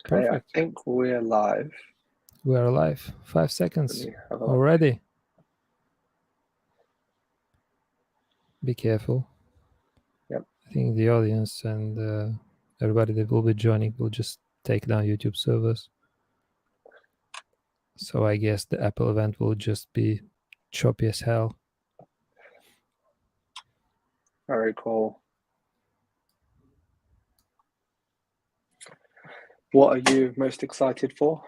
Okay, I Perfect. think we're live. We are live. 5 Let seconds me have a look. already. Be careful. Yep. I think the audience and everybody that will be joining will just take down YouTube servers. So I guess the Apple event will just be choppy as hell. Very cool. What are you most excited for?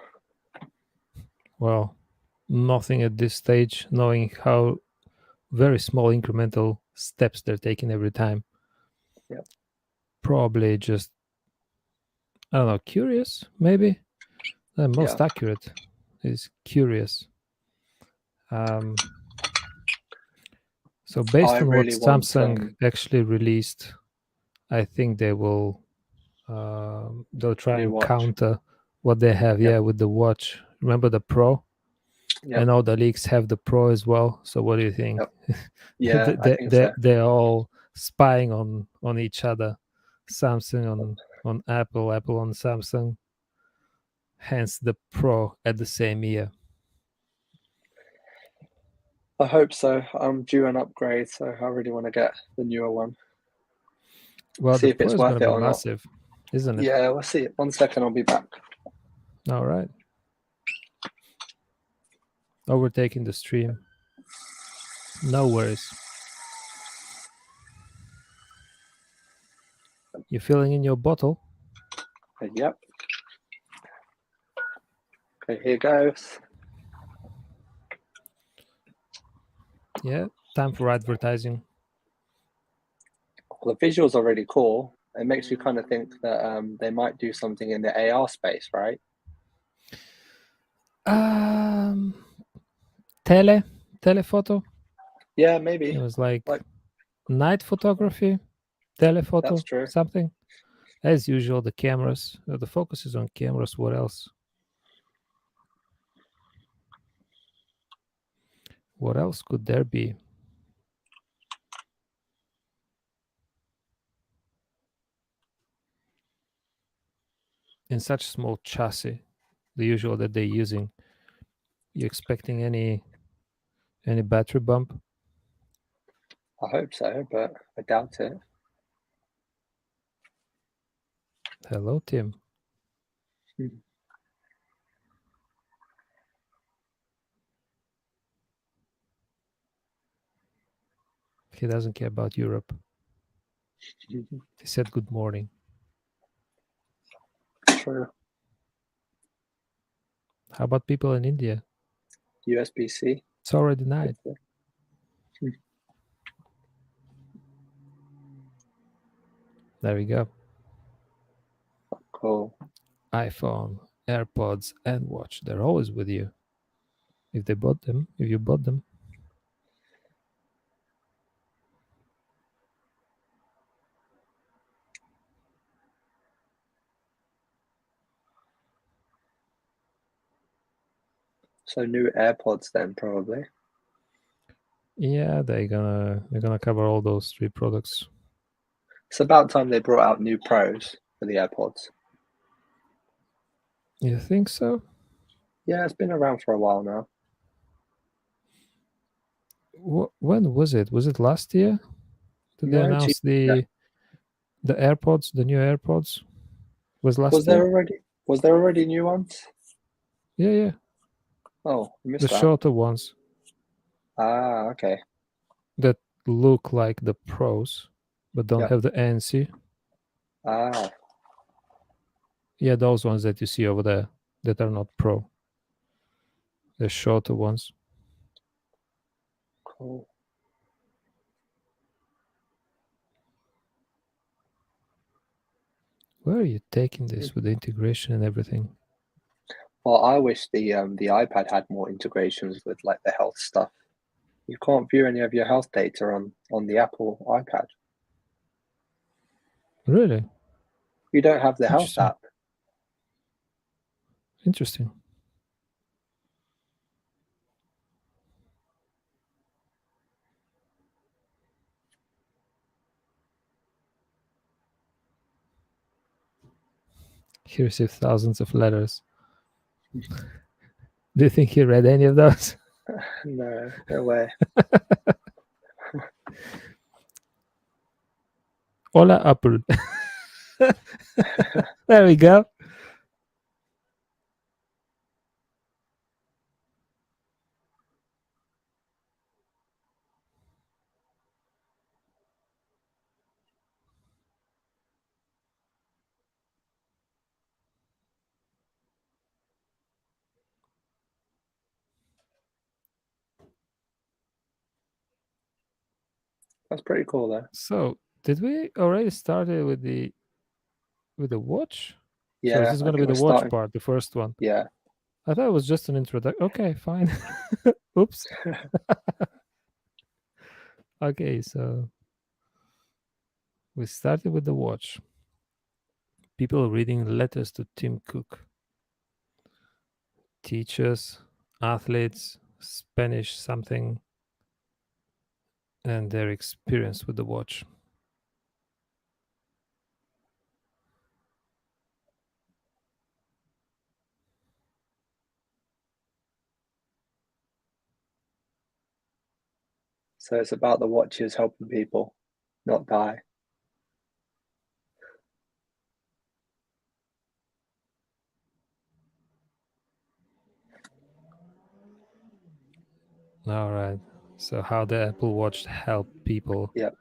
Well, nothing at this stage, knowing how very small incremental steps they're taking every time. Yep. Probably just, I don't know, curious, maybe? The most accurate is curious. So based I on what really want Samsung actually released, I think they'll try new and watch. counter what they have. Yep. Yeah, with the watch. Remember the Pro? Yep. I know the leaks have the Pro as well. So what do you think? Yep. Yeah, I think they so. they're all spying on each other. Samsung on Apple, Apple on Samsung. Hence the Pro at the same year. I hope so. I'm due an upgrade, so I really want to get the newer one. Well, See the if Pro it's is going worth to it be or not. massive, isn't it? Yeah, we'll see. 1 second, I'll be back. All right. Overtaking the stream. No worries. You filling in your bottle? Yep. Okay, here goes. Yeah, time for advertising. Well, the visuals are really cool. It makes you kind of think that they might do something in the AR space, right? Telephoto. Yeah, maybe. It was like night photography, telephoto, That's true. something. As usual, the cameras. The focus is on cameras. What else? What else could there be? In such small chassis, the usual that they're using. You expecting any battery bump? I hope so, but I doubt it. Hello, Tim. He doesn't care about Europe. He said good morning. True. How about people in India? USB-C. It's already night. There we go. Cool. iPhone, AirPods, and watch. They're always with you. If you bought them. So new AirPods then, probably. Yeah, they're gonna cover all those three products. It's about time they brought out new Pros for the AirPods. You think so? Yeah, it's been around for a while now. When was it? Was it last year? Did they No, announce the AirPods, the new AirPods? Was last was there year? already new ones? Yeah. Oh, I The missed that. shorter ones Ah, okay. that look like the Pros, but don't Yep. have the ANC. Ah, Yeah, those ones that you see over there that are not Pro. The shorter ones. cool. Where are you taking this with the integration and everything? Well, I wish the iPad had more integrations with like the health stuff. You can't view any of your health data on the Apple iPad. Really? You don't have the health Interesting. app. Interesting. He received thousands of letters. Do you think he read any of those? No, no way. Hola, Apple. There we go. That's pretty cool though. So, did we already started with the watch? So is Yeah, this I going to be think we're the watch starting. part, the first one? Yeah. I thought it was just an introduction. Okay, fine. Oops. Okay, so we started with the watch. People reading letters to Tim Cook. Teachers, athletes, Spanish something, and their experience with the watch. So it's about the watches helping people not die. All right. So how the Apple Watch help people Yep.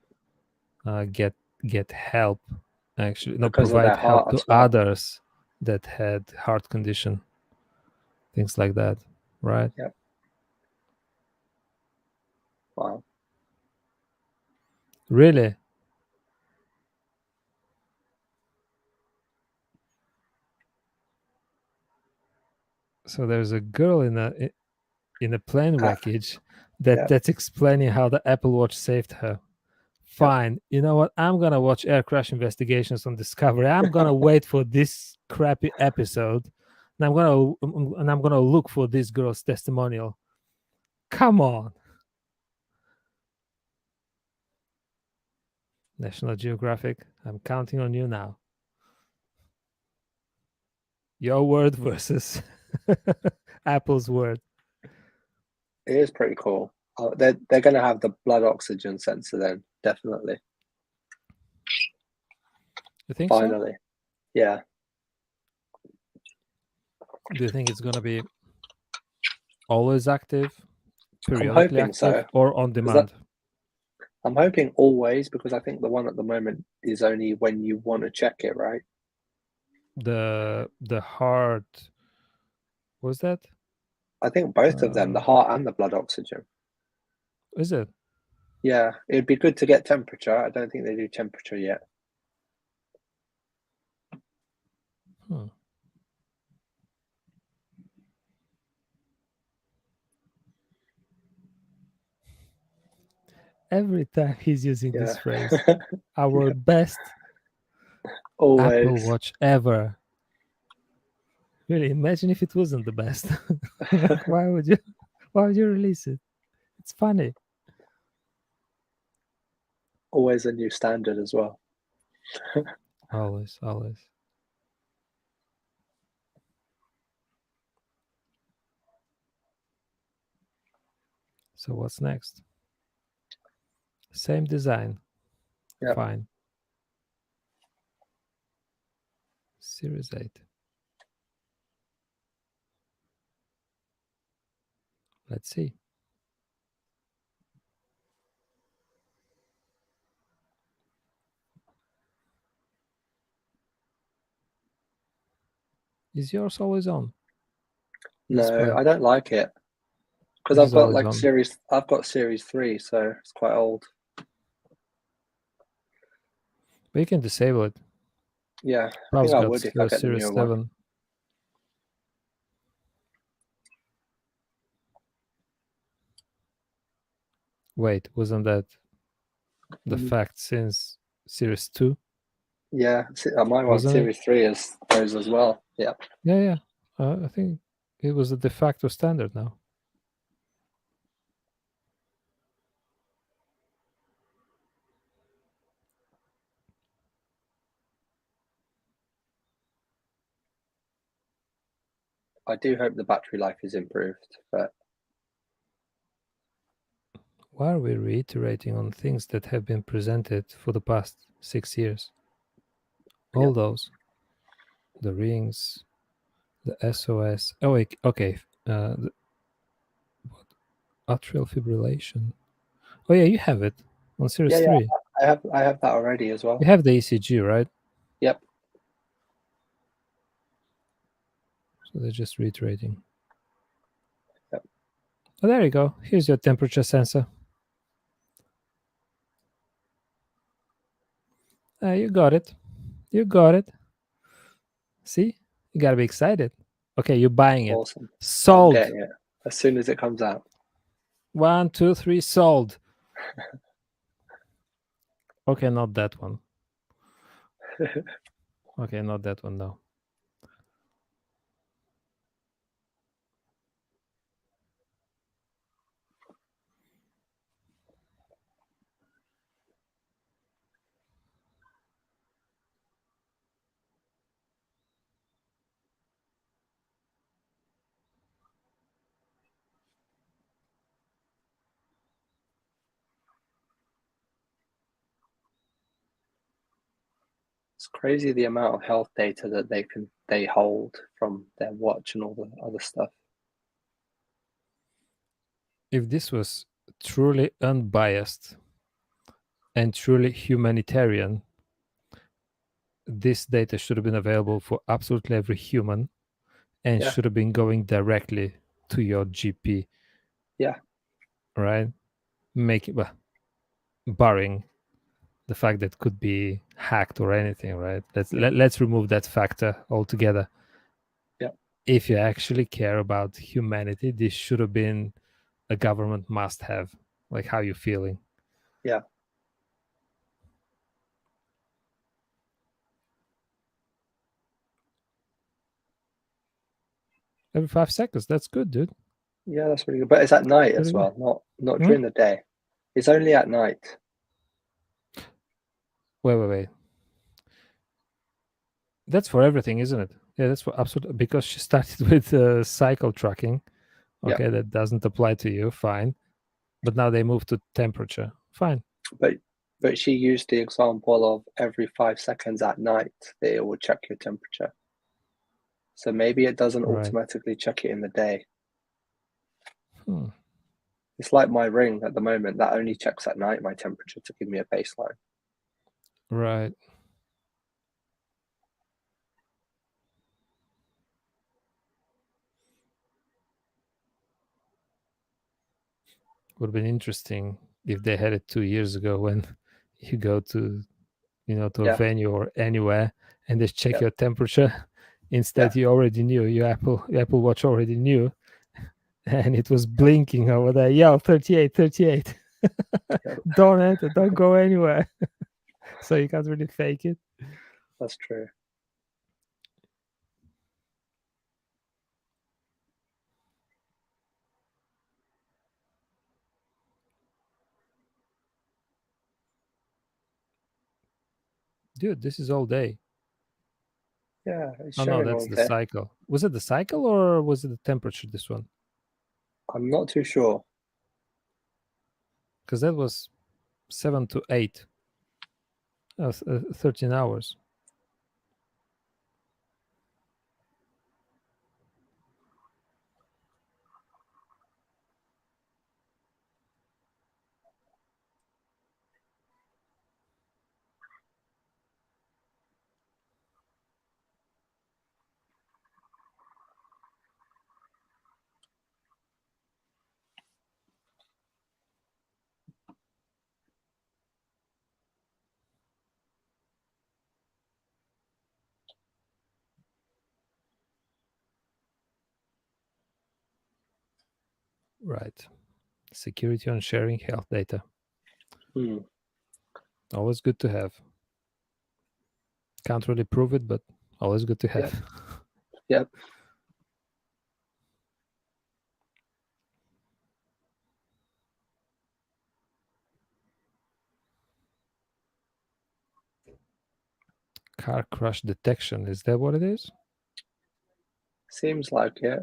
Get help, actually, no, Because of provide their help heart to as well. others that had heart condition, things like that, right? Yep. Wow. Really? So there's a girl in a plane Ah, wreckage yep. that's explaining how the Apple Watch saved her. Yep. Fine. You know what? I'm gonna watch air crash investigations on Discovery. I'm gonna wait for this crappy episode, and I'm gonna look for this girl's testimonial. Come on, National Geographic. I'm counting on you now. Your word versus Apple's word. It is pretty cool. They're going to have the blood oxygen sensor then, definitely. You think so? Finally. Yeah. Do you think it's gonna be always active, I'm periodically hoping active, so. or on Because that demand? I'm hoping always, because I think the one at the moment is only when you want to check it, right? The heart, was that? I think both of them, the Uh, heart and the blood oxygen. is it? Yeah, it'd be good to get temperature. I don't think they do temperature yet. Hmm. Every time he's using Yeah. this phrase, our Yeah. best Apple Always. Watch ever. Really, imagine if it wasn't the best. Like, why would you release it? It's funny. Always a new standard as well. Always, always. So what's next? Same design. Yeah. Fine. Series 8. Let's see. Is yours always on? No, Display. I don't like it because This is always on. I've got series 3, so it's quite old. But you can disable it. Yeah, I think Prov's I got would if I get the Series newer one. 7. Wait, wasn't that the Mm, fact since Series 2? yeah, my one Wasn't it? series 3 is those as well. Yeah. Yeah, yeah. I think it was a de facto standard now. I do hope the battery life is improved, but Why are we reiterating on things that have been presented for the past 6 years? All Yep. those, the rings, the SOS. Oh, wait, okay. The atrial fibrillation. Oh yeah, you have it on Series yeah, 3. I have that already as well. You have the ECG, right? Yep. So they're just reiterating. Yep. Oh, there you go. Here's your temperature sensor. You got it. You got it. See? You gotta be excited. Okay, you're buying it. Awesome. I'm Sold. getting it as soon as it comes out. 1, 2, 3, sold. Okay, not that one. Okay, not that one, no. It's crazy the amount of health data that they hold from their watch and all the other stuff. If this was truly unbiased and truly humanitarian, this data should have been available for absolutely every human and Yeah. should have been going directly to your GP, Yeah. right? Make it, well, barring the fact that could be hacked or anything, right? Yeah. Let's remove that factor altogether. Yeah. If you actually care about humanity, this should have been a government must have. Like, how you feeling? Yeah. Every 5 seconds. That's good, dude. Yeah, that's really good. But it's at night as Pretty good. well, not Hmm? during the day. It's only at night. Wait. That's for everything, isn't it? Yeah, that's for absolutely, because she started with cycle tracking. Yeah. Okay, that doesn't apply to you. Fine. But now they move to temperature. Fine. But she used the example of every 5 seconds at night that it will check your temperature. So maybe it doesn't Right. automatically check it in the day. Hmm. It's like my ring at the moment that only checks at night my temperature to give me a baseline. Right. Would have been interesting if they had it 2 years ago when you go to, to a Yeah. venue or anywhere and they check Yeah. your temperature. Yeah. Instead, you already knew. Your Apple Watch already knew, and it was blinking over there. Yo, 38, 38. Yeah. Don't enter. Don't go anywhere. So you can't really fake it. That's true. Dude, this is all day. Yeah, it's Oh no, showing that's all the day. cycle. Was it the cycle or was it the temperature? This one, I'm not too sure. because that was 7 to 8, 13 hours. Right. Security on sharing health data. Hmm. Always good to have. Can't really prove it, but always good to Yep. have. Yep. Car crash detection. Is that what it is? Seems like it.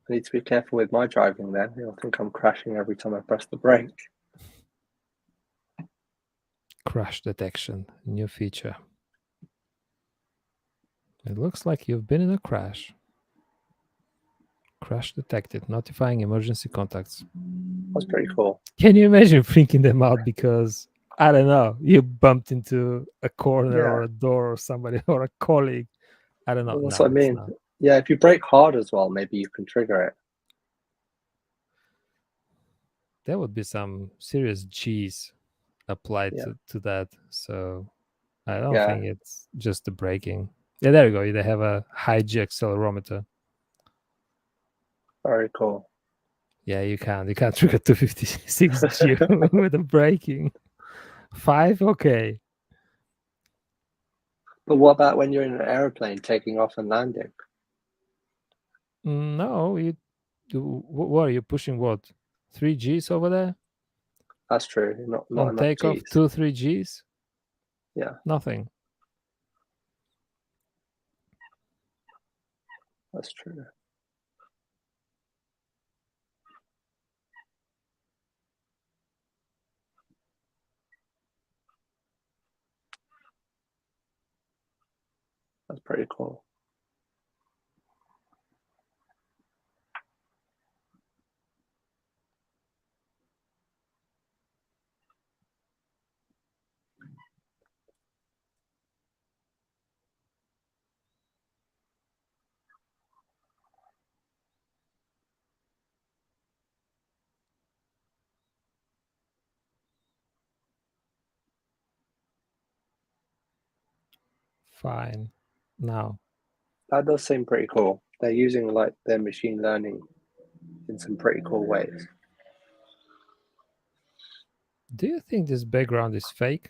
I need to be careful with my driving then. You'll think I'm crashing every time I press the brake. Crash detection, new feature. It looks like you've been in a crash. Crash detected, notifying emergency contacts. That's pretty cool. Can you imagine freaking them out because, I don't know, you bumped into a corner Yeah. or a door or somebody or a colleague? I don't know. Well, that's No, what I it's mean. not. Yeah, if you brake hard as well, maybe you can trigger it. There would be some serious G's applied Yeah. to that. So I don't Yeah. think it's just the braking. Yeah, there you go. They have a high G accelerometer. Very cool. Yeah, you can't trigger 256 G with the braking. 5, okay. But what about when you're in an airplane taking off and landing? No, you do. What are you pushing? What 3 Gs over there That's true. Not on enough takeoff? G's. 2, 3 Gs? Yeah, Nothing. that's true. That's pretty cool. Fine. Now, That does seem pretty cool. They're using like their machine learning in some pretty cool ways. do you think this background is fake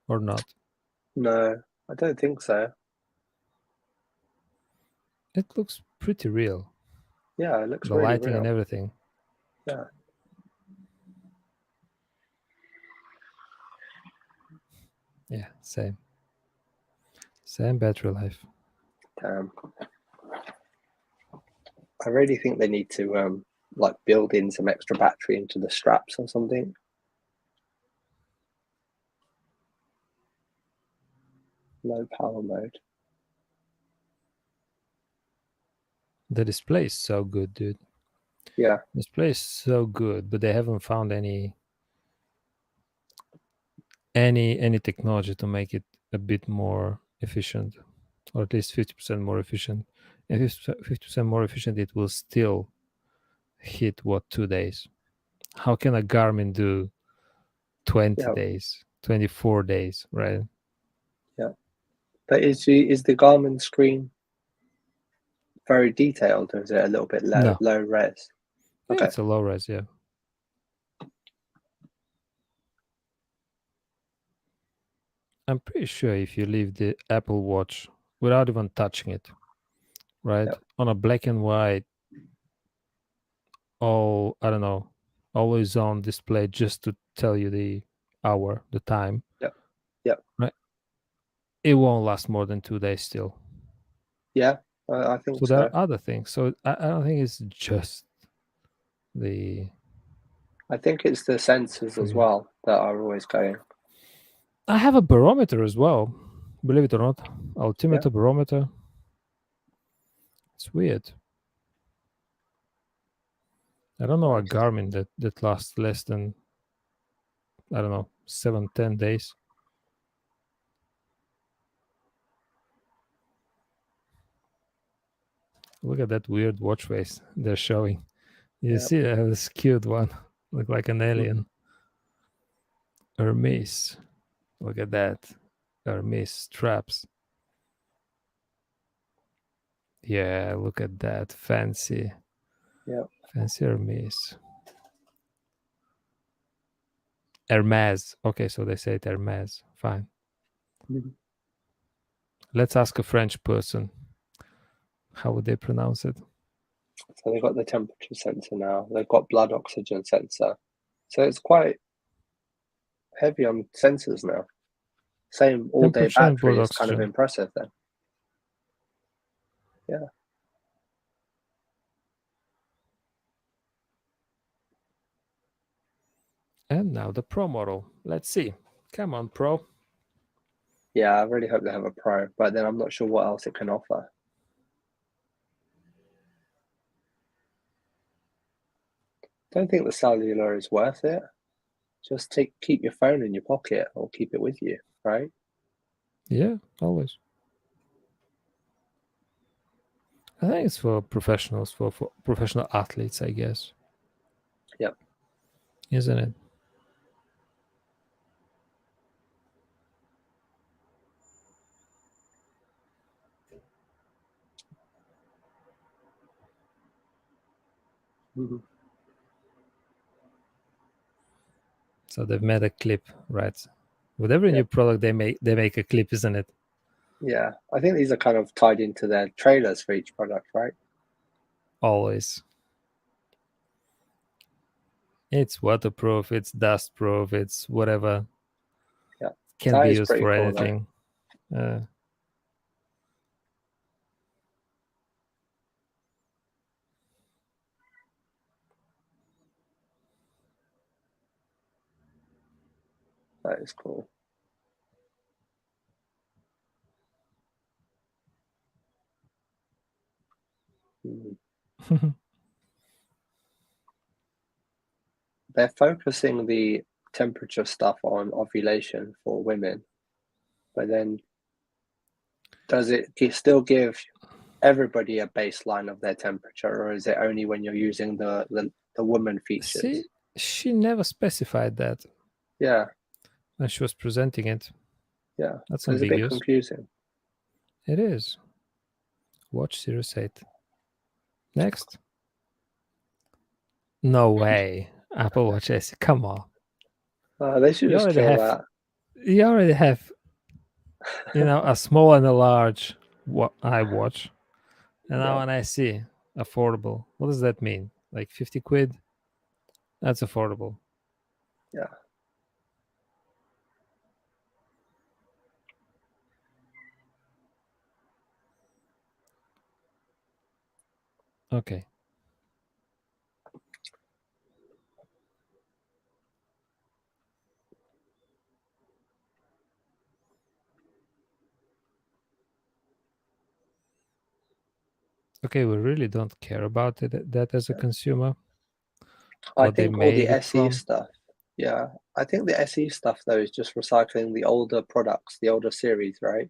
or not? No, I don't think so. It looks pretty real. Yeah, it looks The really lighting and real. everything. Yeah. Yeah, same. Same battery life. Damn. I really think they need to like build in some extra battery into the straps or something. Low power mode. The display is so good, dude. Yeah. Display is so good, but they haven't found any technology to make it a bit more efficient, or at least 50% more efficient. And if it's 50% more efficient, it will still hit what, 2 days? How can a Garmin do 20 Yeah. days, 24 days, right? Yeah. But is the Garmin screen very detailed, or is it a little bit No, low res? yeah, Okay. it's a low res, yeah. I'm pretty sure if you leave the Apple Watch without even touching it, right, Yeah. on a black and white, all, I don't know, always on display just to tell you the hour, the time, Yeah. Yeah. right? It won't last more than 2 days still. Yeah. I think So there so. are other things. So I don't think it's just the I think it's the sensors as screen. well that are always going. I have a barometer as well, believe it or not. Yeah. Altimeter, barometer. It's weird. I don't know a Nice. Garmin that lasts less than, I don't know, 7-10 days. Look at that weird watch face they're showing. You Yeah. see, I have this cute one, look like an alien. Hermes. Look at that. Hermes straps. Yeah, look at that. Fancy. Yeah. Fancy Hermes. Hermes. Okay, so they say it Hermes. Fine. Mhm. Let's ask a French person. How would they pronounce it? So they've got the temperature sensor now. They've got blood oxygen sensor. So it's quite heavy on sensors now. Same all day Temperature and blood battery is kind of oxygen. impressive then. Yeah. And now the Pro model. Let's see. Come on, Pro. Yeah, I really hope they have a Pro, but then I'm not sure what else it can offer. Don't think the cellular is worth it. Just keep your phone in your pocket or keep it with you, right? Yeah, always. I think it's for professionals, for professional athletes, I guess. Yep. Isn't it? Mm-hmm. So they've made a clip, right? With every Yep. new product, they make a clip, isn't it? Yeah, I think these are kind of tied into their trailers for each product, right? Always. It's waterproof, it's dust proof, it's whatever. Yeah, Can that be is used pretty for cool though. anything. That is cool. Mm. They're focusing the temperature stuff on ovulation for women, but then does it still give everybody a baseline of their temperature, or is it only when you're using the woman See, features? she never specified that Yeah, when she was presenting it. yeah. That's So it's a bit ambiguous. confusing. It is. Watch Series 8. Next. No way. Apple Watch SE. Come on. They should You just already kill have that. you already have, a small and a large iWatch. And now Yeah, when I see affordable, what does that mean? Like 50 quid? That's affordable. yeah. Okay. Okay, we really don't care about it, that as a consumer, I what they think all the made it SE from. stuff. Yeah, I think the SE stuff though is just recycling the older products, the older series, right?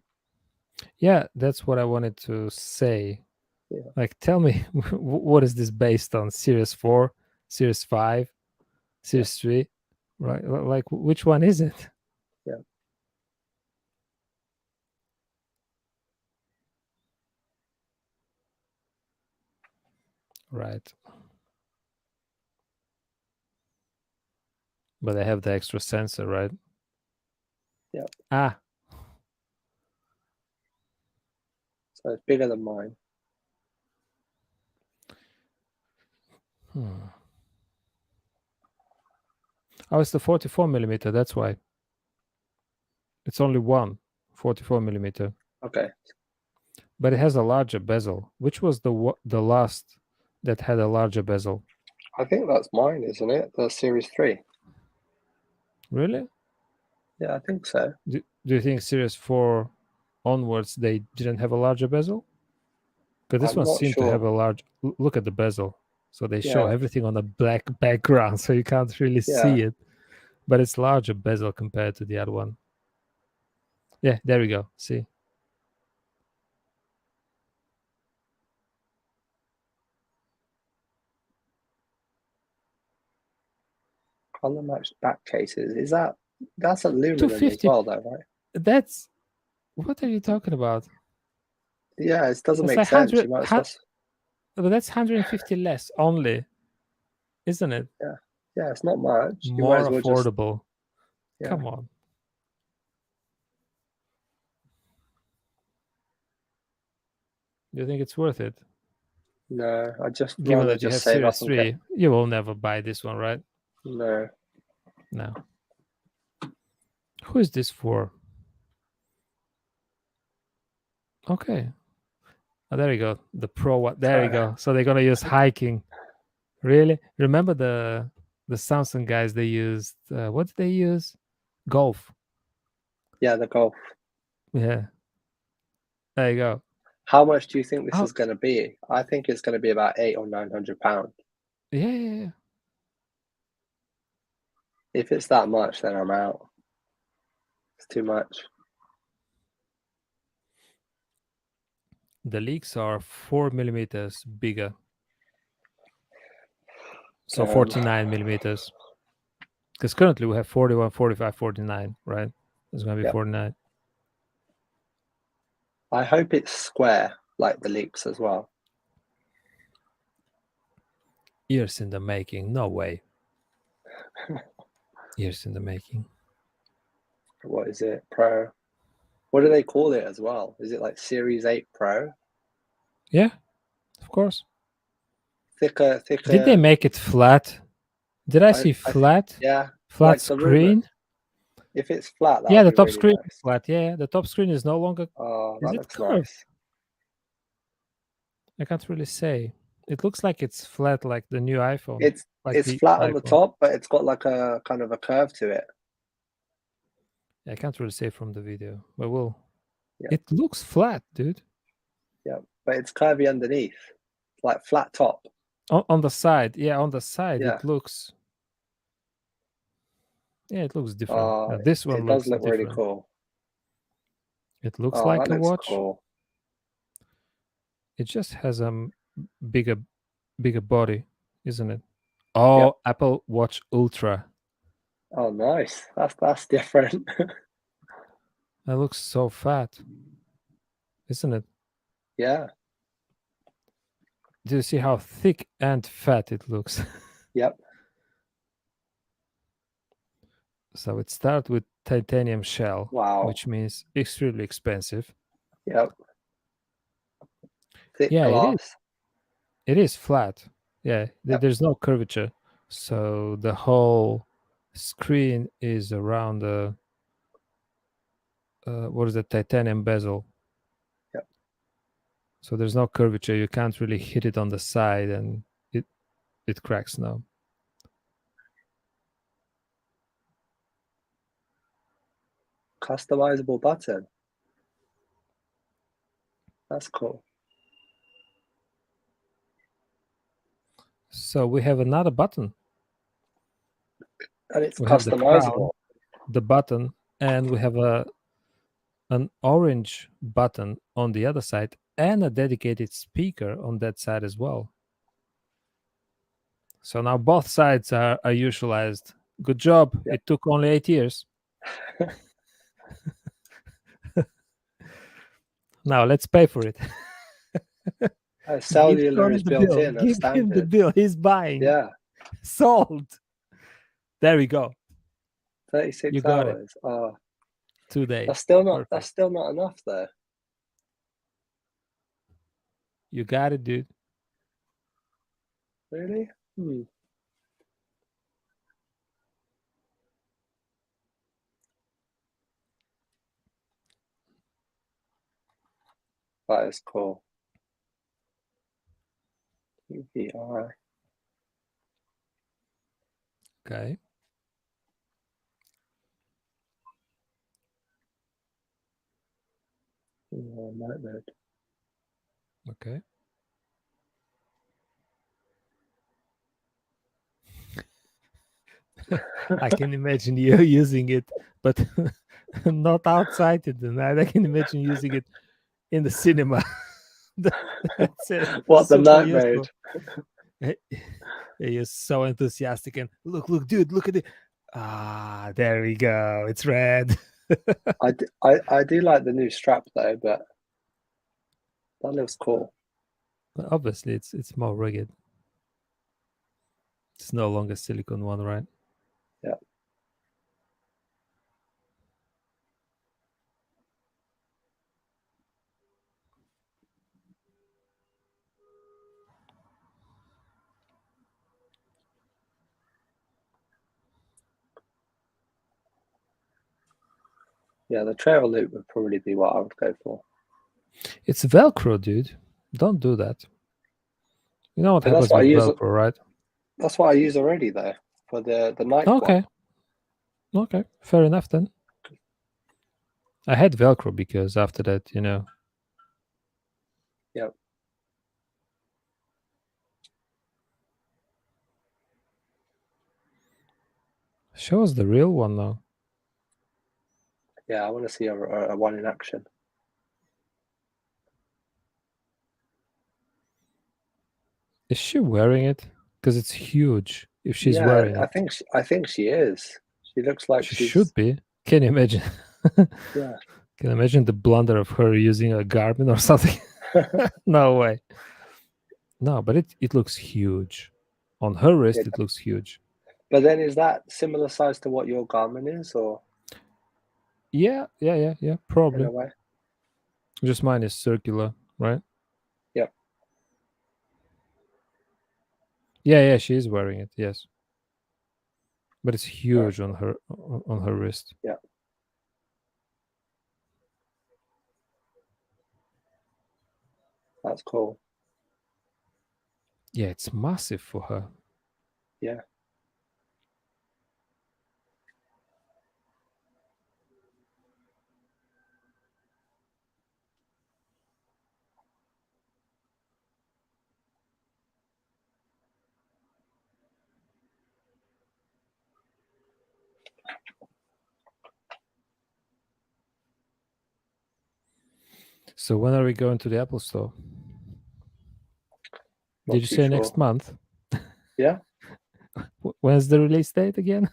Yeah, that's what I wanted to say. Yeah, Like, tell me, what is this based on? Series 4, Series 5, yeah, Series 3? Right? Like, which one is it? yeah. Right. But they have the extra sensor, right? Yeah. Ah, So it's bigger than mine. hmm. Oh, it's the 44 millimeter. That's why. It's only one 44 millimeter, Okay. but it has a larger bezel. Which was the last that had a larger bezel? I think that's mine, isn't it? The Series 3. Really? Yeah, I think so. Do you think Series 4 onwards they didn't have a larger bezel? Because this I'm one not seemed to have sure. a large. Look at the bezel. So they show Yeah, everything on a black background, so you can't really yeah. see it. But it's larger bezel compared to the other one. Yeah, there we go. See. Color matched back cases. That's aluminum as 250. well though, right? That's what are you talking about? Yeah, it doesn't That's make like sense. 100, You might as well. but that's 150 less only, isn't it? Yeah, yeah. It's not much. You might More as well just. affordable. Yeah. Come on. Do you think it's worth it? No, I just Given rather that you just have save Series up and get. 3, you will never buy this one, right? No, No. Who is this for? Okay. Oh, there you go. The Pro one. There you go. So they're gonna use hiking. Really? Remember the Samsung guys? They used what did they use? Golf. Yeah, the Golf. Yeah. There you go. How much do you think this Oh, is going to be? I think it's going to be about £800 or £900. yeah, yeah, yeah. If it's that much, then I'm out. It's too much. The leaks are 4 millimeters bigger. So 49 millimeters. Because currently we have 41, 45, 49, right? It's going to be Yep. 49. I hope it's square, like the leaks as well. Years in the making. No way. Years in the making. What is it? Pro? What do they call it as well? Is it like Series 8 Pro? Yeah, of course. Thicker. Did they make it flat? Did I see flat? Yeah. Flat Like the rumor. screen? If it's flat, that Yeah, would the be top really screen is nice. flat. Yeah, the top screen is no longer. Oh, Is that it looks curved? nice. I can't really say. It looks like it's flat, like the new iPhone. It's Like the flat on the iPhone. top, but it's got like a kind of a curve to it. I can't really say from the video, but we'll. Yeah. It looks flat, dude. Yeah, but it's curvy underneath, like flat top. On the side, yeah, on the side Yeah. it looks. Yeah, it looks different. Now, this one It does looks look different. really cool. It looks Oh, like that a looks watch. cool. It just has a bigger body, isn't it? Oh, Yep. Apple Watch Ultra. Oh, nice. That's different. That looks so fat, isn't it? Yeah. Do you see how thick and fat it looks? Yep. So it starts with titanium shell, Wow. which means extremely expensive. Yep. Thick Yeah, glass. it is flat. Yeah, Yep. there's no curvature. So the whole screen is around the what is the titanium bezel. Yep. So there's no curvature. You can't really hit it on the side and it cracks now. Customizable button. That's cool. So we have another button. And it's We have the crown, customizable. the button, and we have an orange button on the other side and a dedicated speaker on that side as well. So now both sides are usualized. Good job. Yep. It took only 8 years. Now let's pay for it. Cellular is built in as Give standard. him the bill. He's buying. Yeah. Sold. There we go. 36 You got hours. Oh, 2 days. that's still not. Perfect. That's still not enough, though. You got it, dude. Really? That is cool. UVI. Okay. Night mode. Okay. I can imagine you using it, but not outside in the night. I can imagine using it in the cinema. That's it. What, the Super night useful. mode? You're so enthusiastic and look, dude, look at it. Ah, there we go. It's red. I do like the new strap though, but that looks cool. But obviously, it's more rugged. It's no longer silicone one, right? Yeah. Yeah, the trail loop would probably be what I would go for. It's Velcro, dude. Don't do that. You know what But that's happens what I with use. Velcro, right? That's what I use already though for the Nike one. Okay. Okay. Fair enough then. I had Velcro because after that, Yep. show us the real one now. Yeah, I want to see a one in action. Is she wearing it? Because it's huge. If she's Yeah, wearing it, I think she is. She looks like she she's should be. Can you imagine? yeah. Can you imagine the blunder of her using a Garmin or something? No way. No, but it looks huge. On her wrist, it looks huge. But then is that similar size to what your Garmin is, or Yeah, in probably. a way? Just mine is circular, right? Yep. Yeah, she is wearing it. Yes, but it's Right. huge on her wrist. Yeah, that's cool. Yeah, it's massive for her. Yeah. So when are we going to the Apple Store? Not Did you too say next sure. month? Yeah. When's the release date again?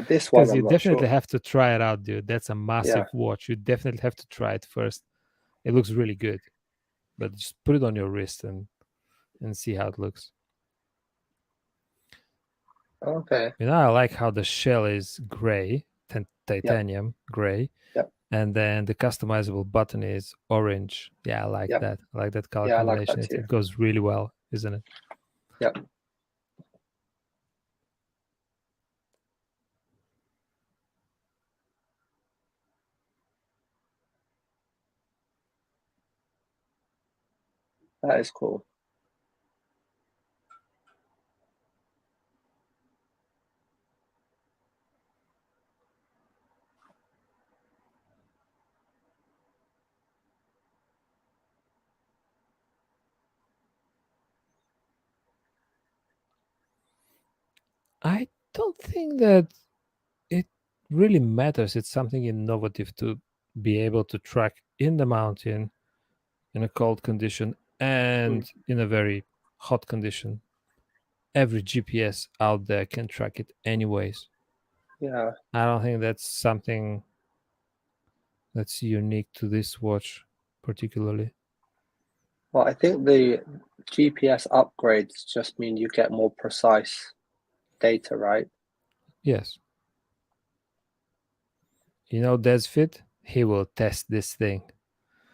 This one Because I'm you not definitely sure. have to try it out, dude. That's a Yeah. massive watch. You definitely have to try it first. It looks really good, but just put it on your wrist and see how it looks. Okay. I like how the shell is gray, Yep. titanium gray, Yep. and then the customizable button is orange. Yeah, I like Yep. that. I like that color Yeah, I like combination. that It, too. it goes really well, isn't it? Yep. That is cool. I don't think that it really matters. It's something innovative to be able to track in the mountain in a cold condition and in a very hot condition. Every GPS out there can track it anyways. Yeah. I don't think that's something that's unique to this watch particularly. Well, I think the GPS upgrades just mean you get more precise data, right? Yes. Desfit, he will test this thing.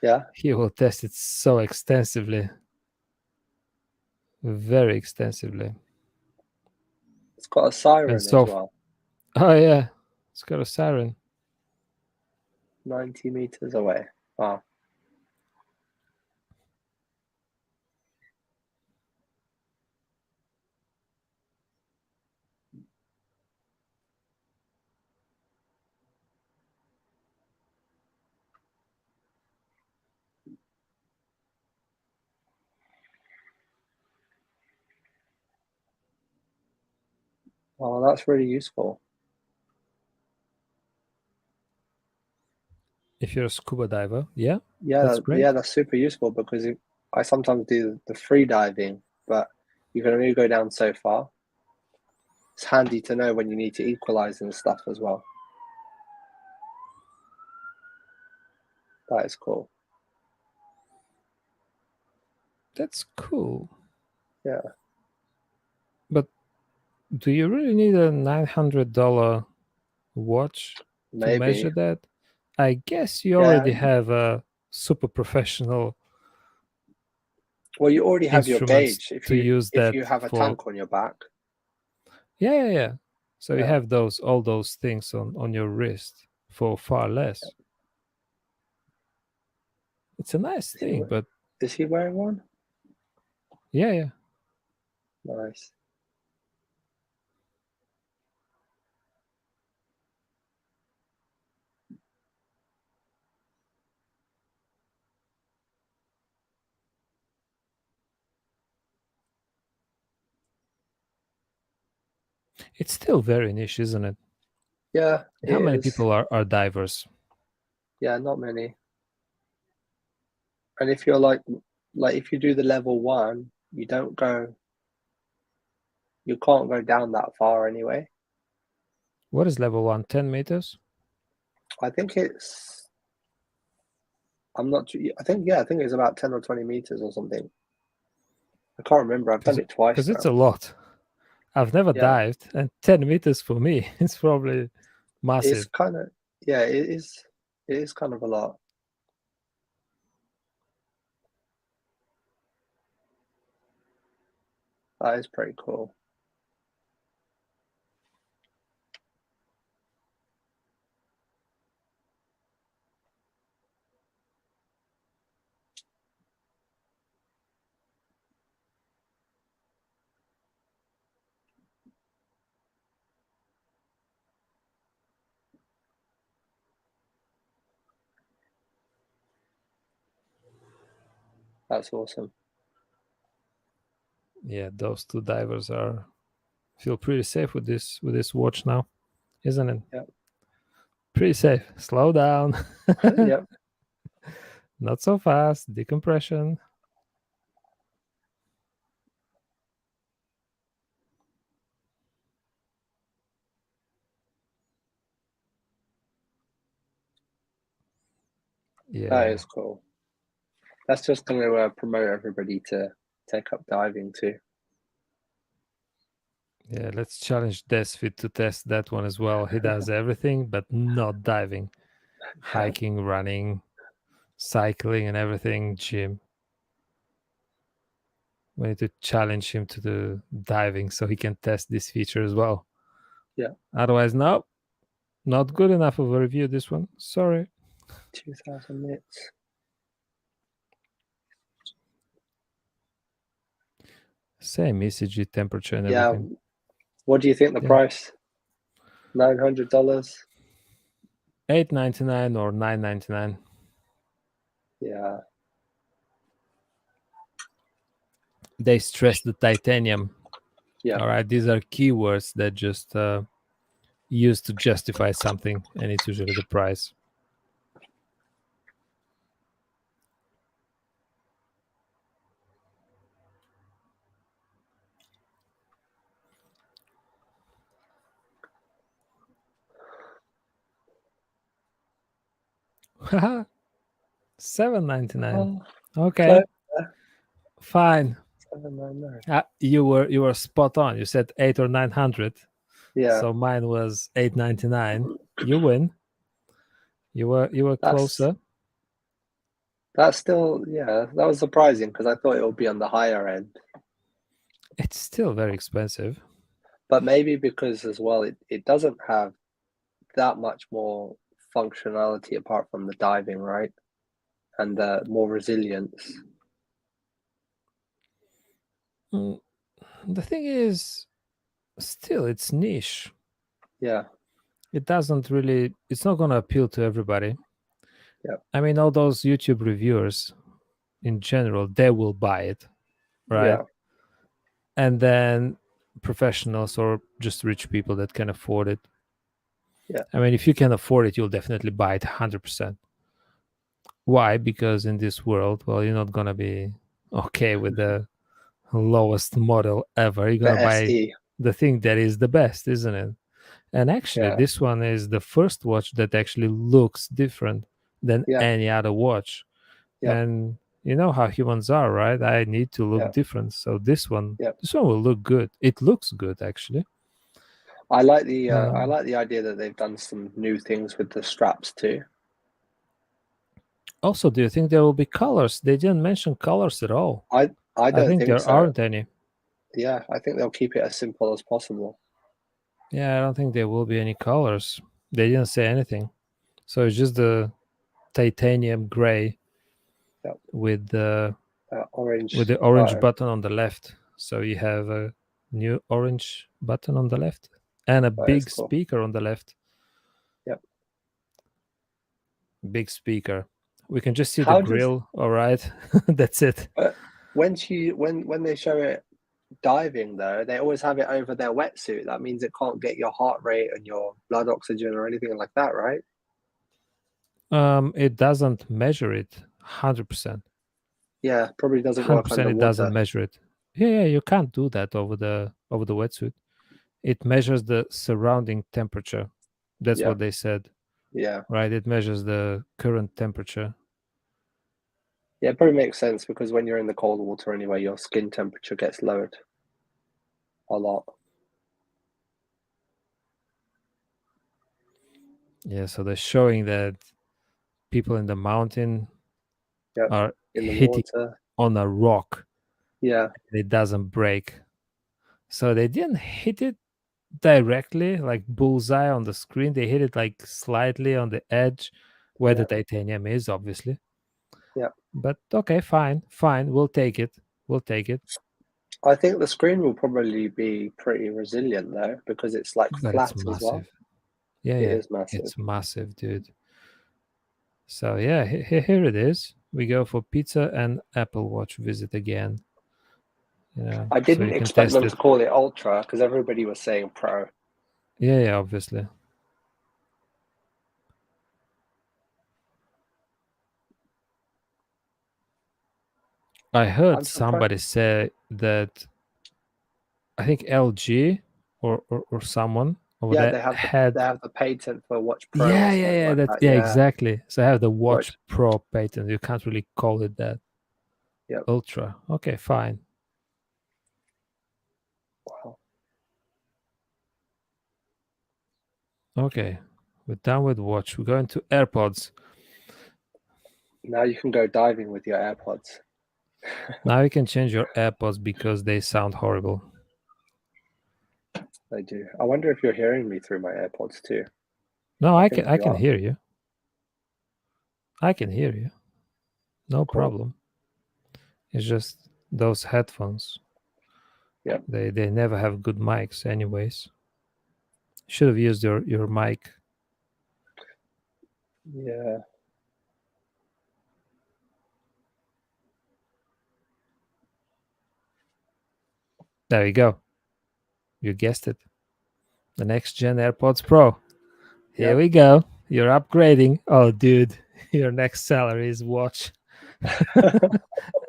Yeah. He will test it so extensively, very extensively. It's got a And siren as so, well. oh yeah, it's got a siren. 90 meters away. Wow. Oh, that's really useful. If you're a scuba diver, yeah, Yeah, that's great. yeah, that's super useful because I sometimes do the free diving, but you can only go down so far. It's handy to know when you need to equalize and stuff as well. That is cool. That's cool. Yeah, But do you really need a $900 watch to maybe. measure that? I guess you Yeah. already have a super professional Well, you already have your instruments gauge to use if that you have a for. tank on your back. Yeah. So you Yeah. have all those things on your wrist for far less. It's a nice See thing, what? but Is he wearing one? Yeah, yeah. Nice. It's still very niche, isn't it? Yeah, it How many is. people are divers? Yeah, not many. And if you're like if you do the level one, you can't go down that far anyway. What is level 1? 10 meters? I think I'm not too, I think it's about 10 or 20 meters or something. I can't remember. I've done it twice Because it's now. a lot. I've never Yeah, dived, and 10 meters for me, it's probably it's massive. kind of, yeah, it is. It is kind of a lot. That is pretty cool. That's awesome. Yeah, those two divers feel pretty safe with this watch now, isn't it? Yep. Pretty safe. Slow down. Yep. Not so fast. Decompression. That Yeah. is cool. That's just going to promote everybody to take up diving too. Yeah, let's challenge Desfit to test that one as well. He does everything but not diving. Yeah. Hiking, running, cycling and everything, gym. We need to challenge him to the diving so he can test this feature as well. Yeah. Otherwise, no, not good enough of a review, this one. Sorry. 2000 nits. Same ECG temperature and Yeah. everything. What do you think the Yeah. price? $900? $8.99 or $9.99. Yeah. They stress the titanium. Yeah. All right, these are keywords that just used to justify something, and it's usually the price. $7.99. Oh, Okay, close. fine. 799. You were spot on. You said 8 or 900, Yeah. so mine was 8.99. You win. You were That's closer. that's still, yeah, that was surprising because I thought it would be on the higher end. It's still very expensive. But maybe because as well it doesn't have that much more functionality apart from the diving, right? And the more resilience. The thing is, still, it's niche. Yeah. It doesn't really. It's not going to appeal to everybody. Yeah. I mean, all those YouTube reviewers, in general, they will buy it, right? Yeah. And then professionals or just rich people that can afford it. Yeah. I mean, if you can afford it, you'll definitely buy it 100%. Why? Because in this world, well, you're not gonna be okay with the lowest model ever. You're The gonna buy SE. the thing that is the best, isn't it? And actually, Yeah. this one is the first watch that actually looks different than Yeah. any other watch. Yeah. And you know how humans are, right? I need to look Yeah. different. So this one, Yeah. this one will look good. It looks good, actually. I like the Um, idea that they've done some new things with the straps too. Also, do you think there will be colors? They didn't mention colors at all. I I don't think think there so. aren't any. Yeah, I think they'll keep it as simple as possible. Yeah, I don't think there will be any colors. They didn't say anything. So it's just the titanium gray Yeah. with the Orange. with the orange button. button on the left. So you have a new orange button on the left and a That is big cool. speaker on the left. Yep. Big speaker. We can just see the How does grill. All right. That's it. when they show it diving though, they always have it over their wetsuit. That means it can't get your heart rate and your blood oxygen or anything like that, right? It doesn't measure it 100%. Yeah, probably doesn't work 100% it doesn't underwater. measure it. Yeah, you can't do that over the wetsuit. It measures the surrounding temperature. That's Yeah, what they said, yeah. right? It measures the current temperature. Yeah, it probably makes sense because when you're in the cold water anyway, your skin temperature gets lowered a lot. Yeah, so they're showing that people in the mountain Yep, are in the hitting water. on a rock Yeah, and it doesn't break. So they didn't hit it directly, like bullseye on the screen. They hit it like slightly on the edge where the yeah, titanium is, obviously. yeah. But okay, fine. We'll take it. We'll take it. I think the screen will probably be pretty resilient though, because it's like But it's flat as well. massive. Yeah, It yeah. is massive. It's massive, dude. So yeah, here it is. We go for pizza and Apple Watch visit again. I So didn't you can expect test them it. to call it Ultra because everybody was saying Pro. Yeah, obviously. I heard I'm surprised. somebody say that I think LG or someone over Yeah, there they have had the patent for Watch Pro or something yeah like that that. yeah Yeah, exactly. So I have the Watch Watch. Pro patent. You can't really call it that. Yep. Ultra. Okay, fine. Wow. Okay, we're done with watch. We're going to AirPods. Now you can go diving with your AirPods. Now you can change your AirPods because they sound horrible. They do. I wonder if you're hearing me through my AirPods too. No, I I think can you are. hear you. I can hear you. No Cool. problem. It's just those headphones. Yep. They never have good mics anyways. Should have used your mic. Yeah. There you go. You guessed it. The next gen AirPods Pro. Here Yep. we go. You're upgrading. Oh, dude, your next salary is watch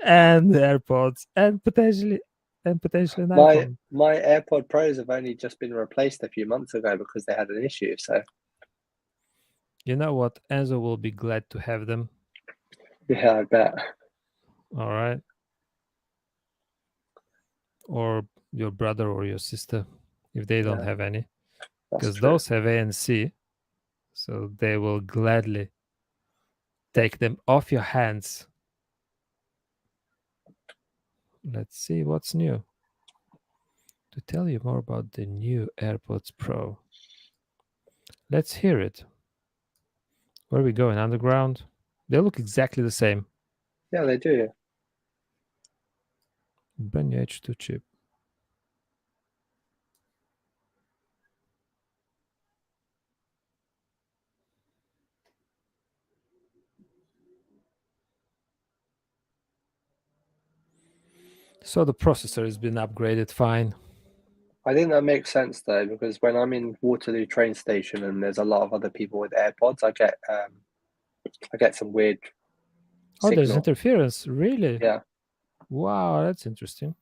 and AirPods and potentially an my iPhone. my AirPod Pros have only just been replaced a few months ago because they had an issue. So You know what? Enzo will be glad to have them. yeah, I bet. All right. Or your brother or your sister if they don't Yeah, have any. that's Because true. those have ANC. So they will gladly take them off your hands. Let's see what's new. To tell you more about the new AirPods Pro, let's hear it. Where are we going? Underground? They look exactly the same. Yeah, they do. Brand new H2 chip. So the processor has been upgraded fine. I think that makes sense though, because when I'm in Waterloo train station and there's a lot of other people with AirPods, I get some weird Oh, there's signal. interference. Really? Yeah. Wow, that's interesting.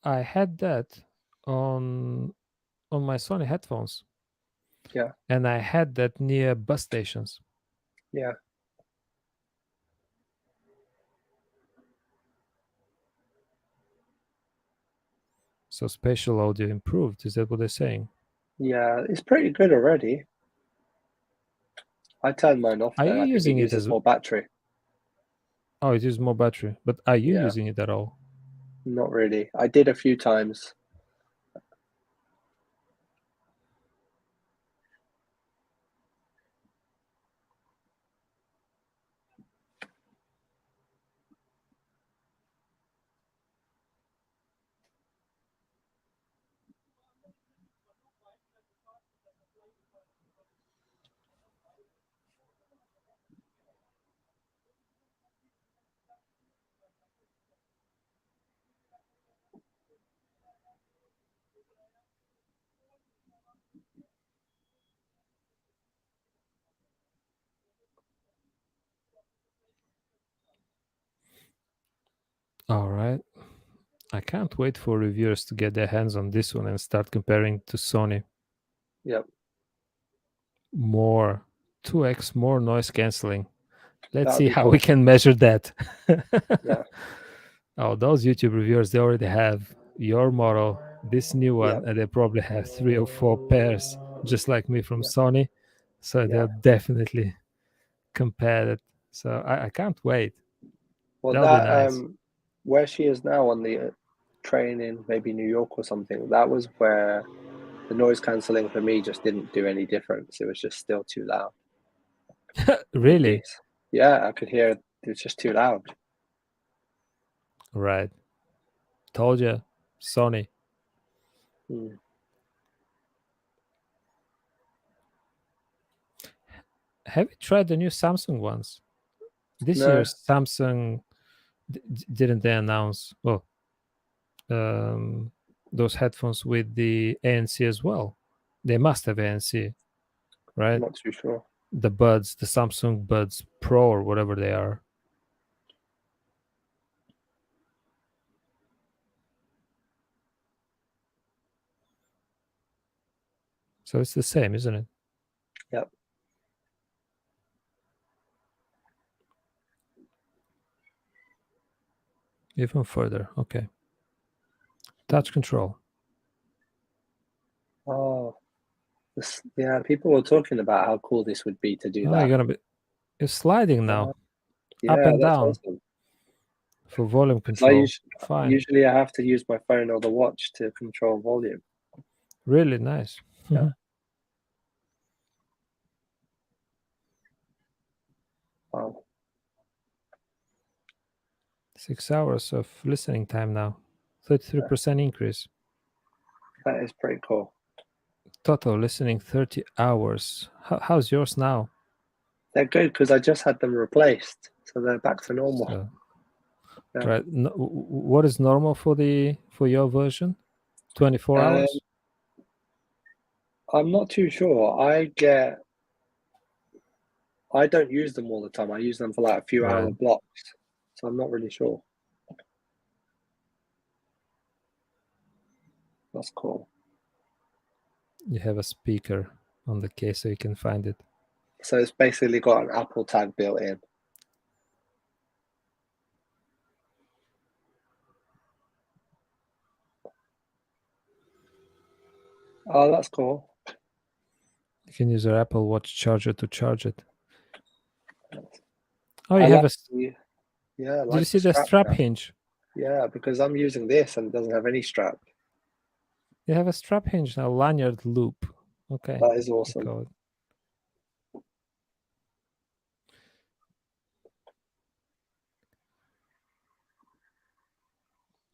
I had that on my Sony headphones, Yeah. and I had that near bus stations. Yeah. So spatial audio improved. Is that what they're saying? Yeah. It's pretty good already. I turned mine off Are you though. I think it using it uses as? more battery. Oh, it uses more battery. But are you Yeah. using it at all? Not really. I did a few times. All right. I can't wait for reviewers to get their hands on this one and start comparing to Sony. Yep. More 2x more noise cancelling. Let's That would see be how we cool. can measure that. Yeah. Oh, those YouTube reviewers, they already have your model, this new one, Yep. and they probably have 3 or 4 pairs, just like me from Yeah. Sony. So Yeah. they'll definitely compare it. So I can't wait. Well, That'll be that nice. where she is now on the train in maybe New York or something, that was where the noise cancelling for me just didn't do any difference. It was just still too loud. Really? Yeah, I could hear it's just too loud. Right. Told you, Sony. Mm. Have you tried the new Samsung ones? This year, No, Samsung didn't they announce those headphones with the ANC as well? They must have ANC, I'm right? not too sure. The Buds, the Samsung Buds Pro or whatever they are. So it's the same, isn't it? Yep. Even further. Okay. Touch control. Oh, yeah. People were talking about how cool this would be to do Oh, that. you're sliding Uh, now, up yeah, and that's down awesome. for volume 'Cause I control. Fine. usually I have to use my phone or the watch to control volume. Really nice. Yeah. Wow. 6 hours of listening time now. Yeah, 33% increase. that is pretty cool. Total listening 30 hours. How's yours now? They're good because I just had them replaced, so they're back to normal. So, Yeah. right. No, what is normal for your version? 24 Um, hours? I'm not too sure. I don't use them all the time. I use them for like a few hour Right. blocks, so I'm not really sure. That's cool. You have a speaker on the case so you can find it. So it's basically got an Apple tag built in. Oh, that's cool. You can use your Apple Watch charger to charge it. Oh, I you have like a. I Did you like the see the strap strap now. hinge? Yeah, because I'm using this and it doesn't have any strap. You have a strap hinge now, lanyard loop. Okay. That is You awesome. call it.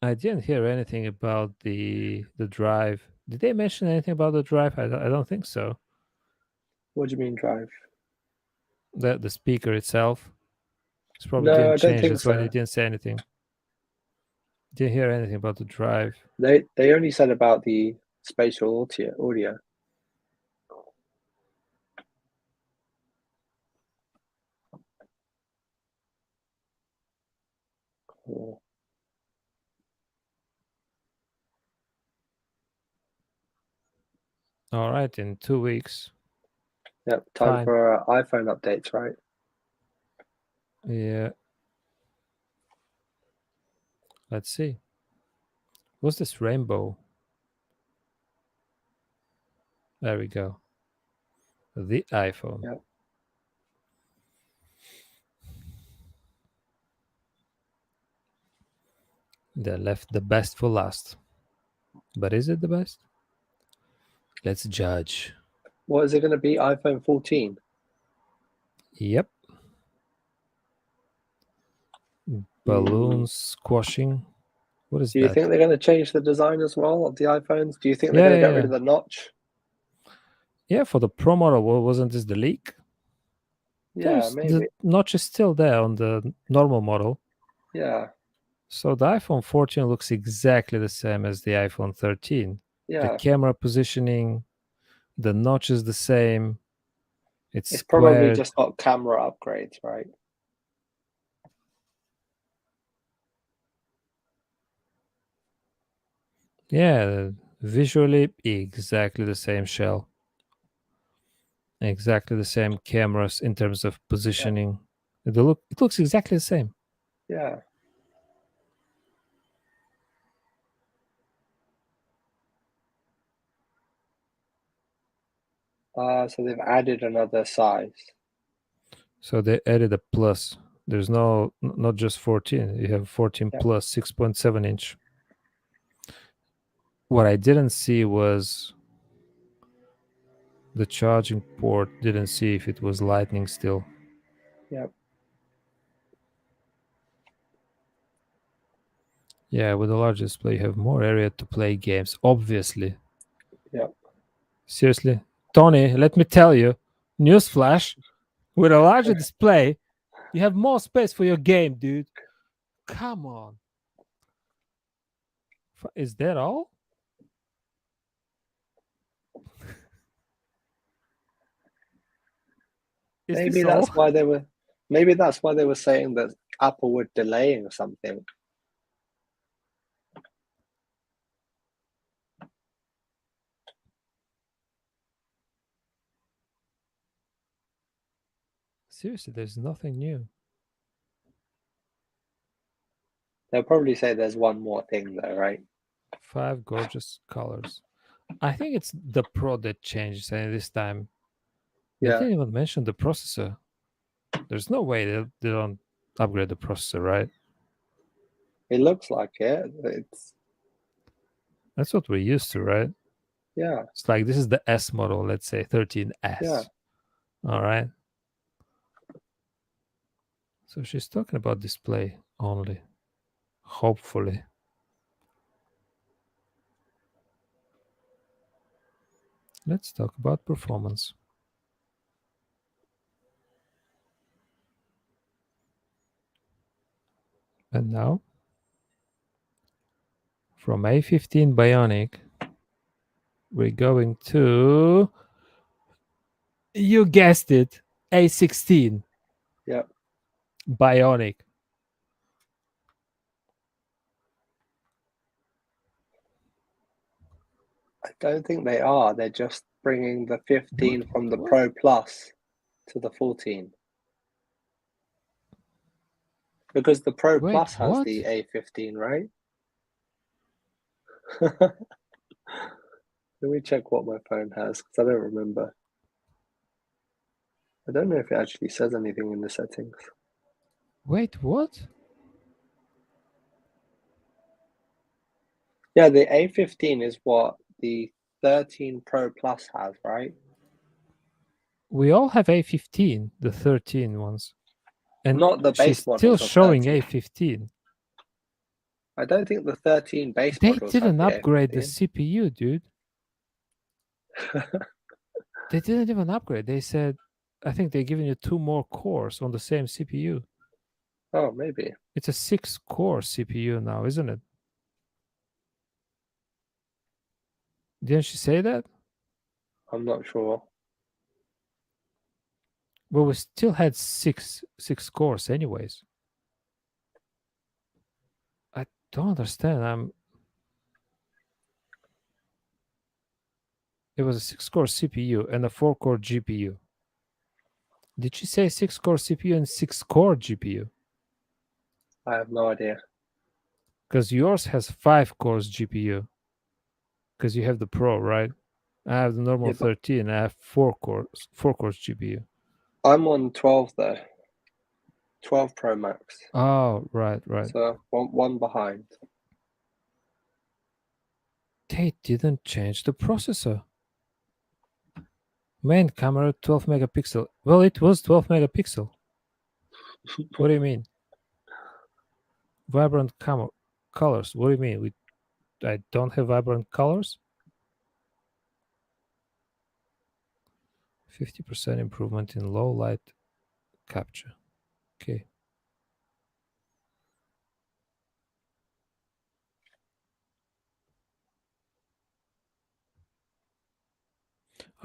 I didn't hear anything about the drive. Did they mention anything about the drive? I don't think so. What do you mean drive? The speaker itself. It's probably No, I didn't don't change. think That's why so. they didn't say anything. Didn't hear anything about the drive. They only said about the spatial audio. Cool. All right, in 2 weeks. Yep, time Fine. for iPhone updates, right? Yeah. Let's see. What's this rainbow? There we go. The iPhone. Yep. They left the best for last. But is it the best? Let's judge. What is it going to be? iPhone 14? Yep. Hmm. Balloons squashing. What is Do you that? think they're going to change the design as well of the iPhones? Do you think they're Yeah, going to yeah, get rid yeah. of the notch? Yeah, for the Pro model, wasn't this the leak? Yeah, There's the maybe. notch is still there on the normal model. Yeah, So the iPhone 14 looks exactly the same as the iPhone 13. The yeah. camera positioning, the notch is the same. It's It's probably squared. just got camera upgrades, right? Yeah, visually exactly the same shell. Exactly the same cameras in terms of positioning. It looks exactly the same. Yeah. So they've added another size. So they added a plus. There's not just 14. You have 14 Yep. plus 6.7 inch. What I didn't see was the charging port. Didn't see if it was lightning still. Yep. Yeah, with a large display, you have more area to play games. Obviously. Yep. Seriously, Tony. Let me tell you, newsflash: with a larger display, you have more space for your game, dude. Come on. Is that all? Is Maybe this that's all? why they were. Maybe that's why they were saying that Apple were delaying something. Seriously, there's nothing new. They'll probably say there's one more thing though, right? 5 gorgeous colors. I think it's the Pro that changed, and this time they Yeah. didn't even mention the processor. There's no way they don't upgrade the processor, right? It looks like it. That's what we're used to, right? Yeah. It's like this is the S model, let's say Yeah. 13S. All right. So she's talking about display only, hopefully. Let's talk about performance. And now, from A15 Bionic, we're going to, you guessed it, A16 Yep. Bionic. I don't think they are. They're just bringing the 15 from the What? Pro Plus to the 14. Because the Pro Wait, Plus has what? the A15, right? Let me check what my phone has because I don't remember. I don't know if it actually says anything in the settings. Wait, what? Yeah, the A15 is what the 13 Pro Plus has, right? We all have A15, the 13 ones. And Not the she's base still models of showing 13. A15. I don't think the 13 base They models have didn't the upgrade the A15. CPU, dude. They didn't even upgrade. They said, I think they're giving you 2 more cores on the same CPU. Oh, maybe. It's a 6-core CPU now, isn't it? Didn't she say that? I'm not sure. Well, we still had six cores anyways. I don't understand. It was a 6-core CPU and a 4-core GPU. Did she say 6-core CPU and 6-core GPU? I have no idea. Because yours has 5 cores GPU. Because you have the Pro, right? I have the normal Yeah, but 13. I have 4 cores GPU. I'm on 12 though. 12 Pro Max. Oh, right. So one behind. They didn't change the processor. Main camera 12 megapixel. Well, it was 12 megapixel. What do you mean? Vibrant colors. What do you mean? I don't have vibrant colors? 50% improvement in low light capture. Okay.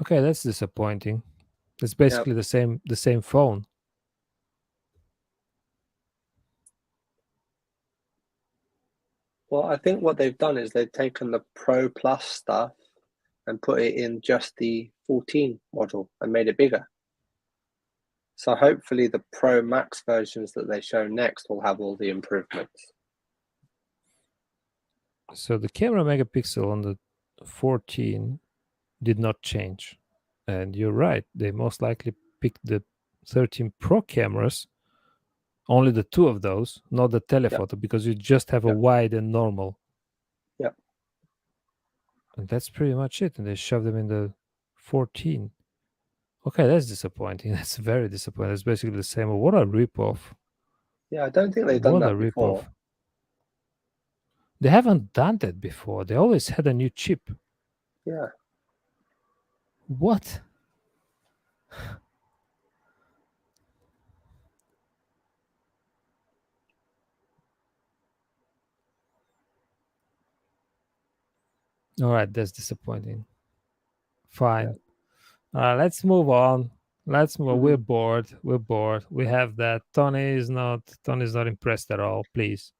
Okay, that's disappointing. It's basically Yep. the same phone. Well, I think what they've done is they've taken the Pro Plus stuff and put it in just the 14 model and made it bigger. So hopefully the Pro Max versions that they show next will have all the improvements. So the camera megapixel on the 14 did not change. And you're right, they most likely picked the 13 Pro cameras, only the two of those, not the telephoto, because you just have a Yep. wide and normal. Yep. And that's pretty much it. And they shoved them in the 14. Okay, that's disappointing. That's very disappointing. It's basically the same. What a ripoff. Yeah, I don't think they've done What a that before. ripoff. They haven't done that before. They always had a new chip. Yeah. What? All right, that's disappointing. Fine. Let's move on. Let's move. Mhm. We're bored. We're bored. We have that. Tony's not impressed at all. Please.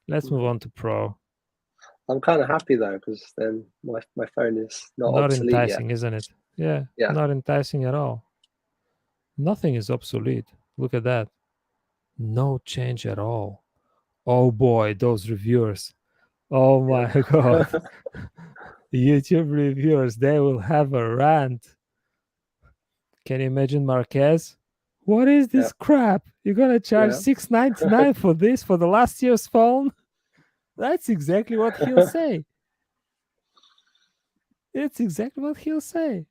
Let's move on to Pro. I'm kind of happy though, because then my phone is not Not obsolete yet. enticing, isn't it? Yeah. Yeah. Not enticing at all. Nothing is obsolete. Look at that. No change at all. Oh boy, those reviewers. Oh my Yeah. god. YouTube reviewers, they will have a rant. Can you imagine Marquez? What is this Yeah. crap? You're gonna charge Yeah. $6.99 for this for the last year's phone? That's exactly what he'll say. It's exactly what he'll say.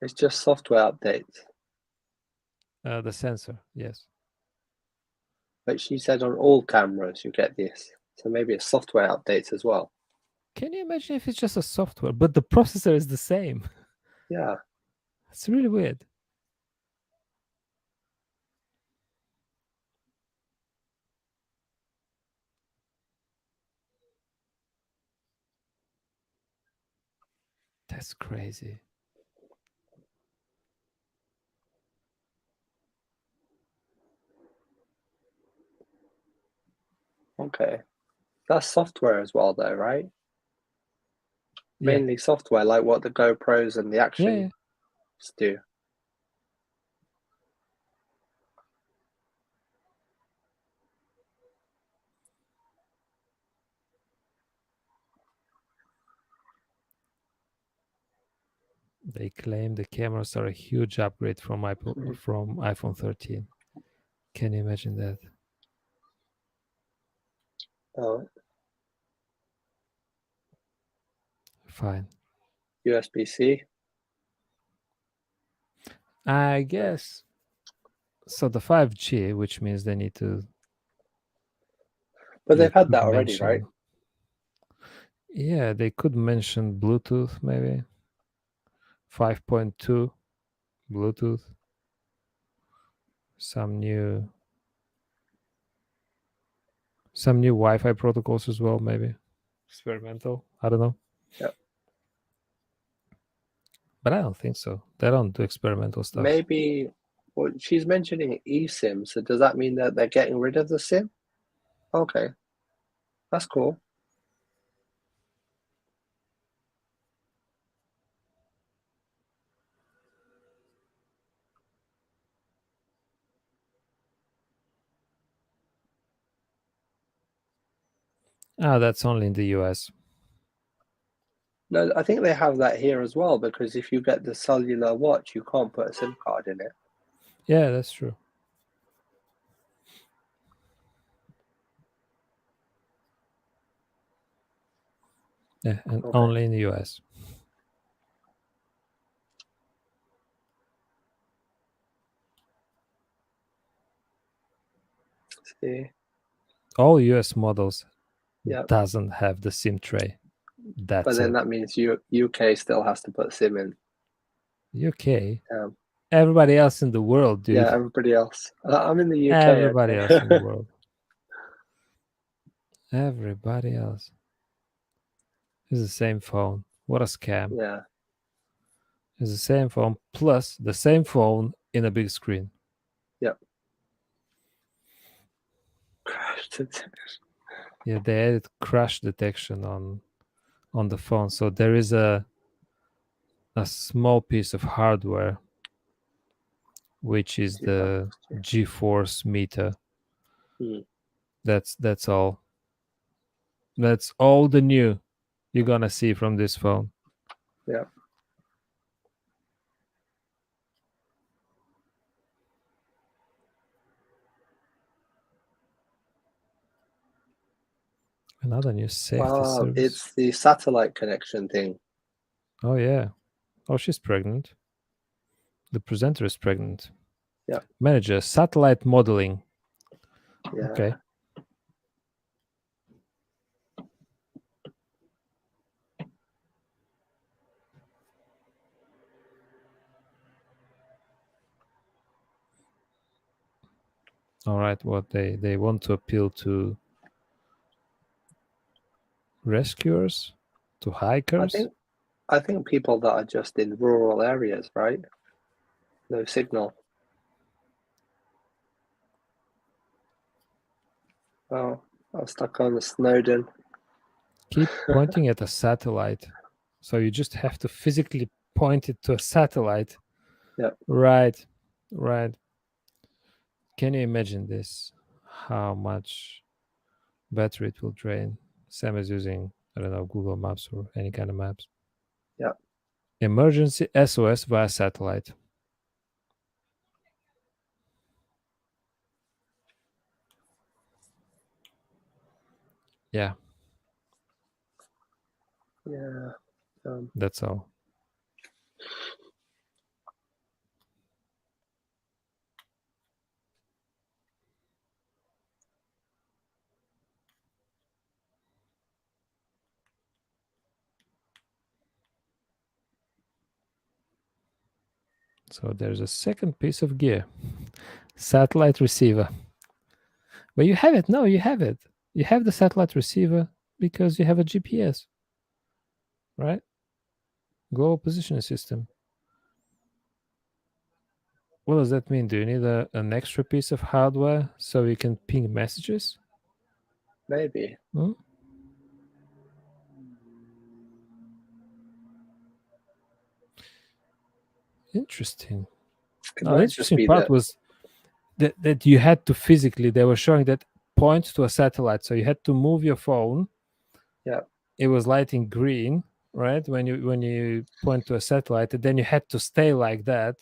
It's just software updates. The sensor, yes. But she said on all cameras you get this. So maybe it's software updates as well. Can you imagine if it's just a software, but the processor is the same? Yeah. It's really weird. That's crazy. Okay. That's software as well though, right? Yeah. Mainly software, like what the GoPros and the actions do. They claim the cameras are a huge upgrade from iPhone 13. Can you imagine that? Oh, Fine. USB-C. I guess. So the 5G, which means they need to. But They they've had could that already, right? mention. Yeah, they could mention Bluetooth maybe. 5.2 Bluetooth. Some new Wi-Fi protocols as well, maybe. Experimental. I don't know. Yeah. But I don't think so. They don't do experimental stuff. Maybe well, she's mentioning eSIM, so does that mean that they're getting rid of the SIM? Okay. That's cool. That's only in the US. No, I think they have that here as well, because if you get the cellular watch, you can't put a SIM card in it. Yeah, that's true. Yeah, and Okay. only in the US. See? All US models Yeah. doesn't have the SIM tray. But That's then it. that means UK still has to put SIM in. UK. Everybody else in the world, dude. Yeah, everybody else. I'm in the UK. Everybody Okay. else in the world. Everybody else. It's the same phone. What a scam. Yeah. It's the same phone plus the same phone in a big screen. Yep. Crash detection. Yeah, they added crash detection on the phone. So there is a small piece of hardware which is the G-force meter. Hmm. That's all. That's all the new you're gonna see from this phone. Yeah. Another new safety Wow, service. it's the satellite connection thing. Oh yeah. Oh, she's pregnant. The presenter is pregnant. Yeah. Manager, satellite modeling. Yeah. Okay. All right. What they want to appeal to rescuers, to hikers. I think people that are just in rural areas, right? No signal. Oh, I'm stuck on the Snowden. Keep pointing at a satellite. So you just have to physically point it to a satellite. Yeah. Right. Right. Can you imagine this? How much battery it will drain? Sam is using, I don't know, Google Maps or any kind of maps. Yeah. Emergency SOS via satellite. Yeah, Yeah. that's all. So there's a second piece of gear. Satellite receiver. But you have it. No, you have it. You have the satellite receiver because you have a GPS, right? Global positioning system. What does that mean? Do you need an extra piece of hardware so you can ping messages? Maybe. Hmm? Interesting. It Now, the might just interesting be part that. was that you had to physically, they were showing that point to a satellite. So you had to move your phone. Yeah. It was lighting green, right? When you point to a satellite, and then you had to stay like that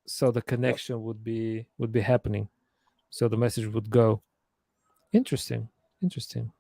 so the connection would be happening. So the message would go. Interesting. Interesting.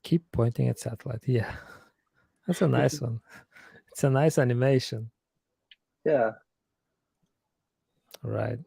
Keep pointing at satellite. Yeah. That's a nice one. It's a nice animation. Yeah. Right.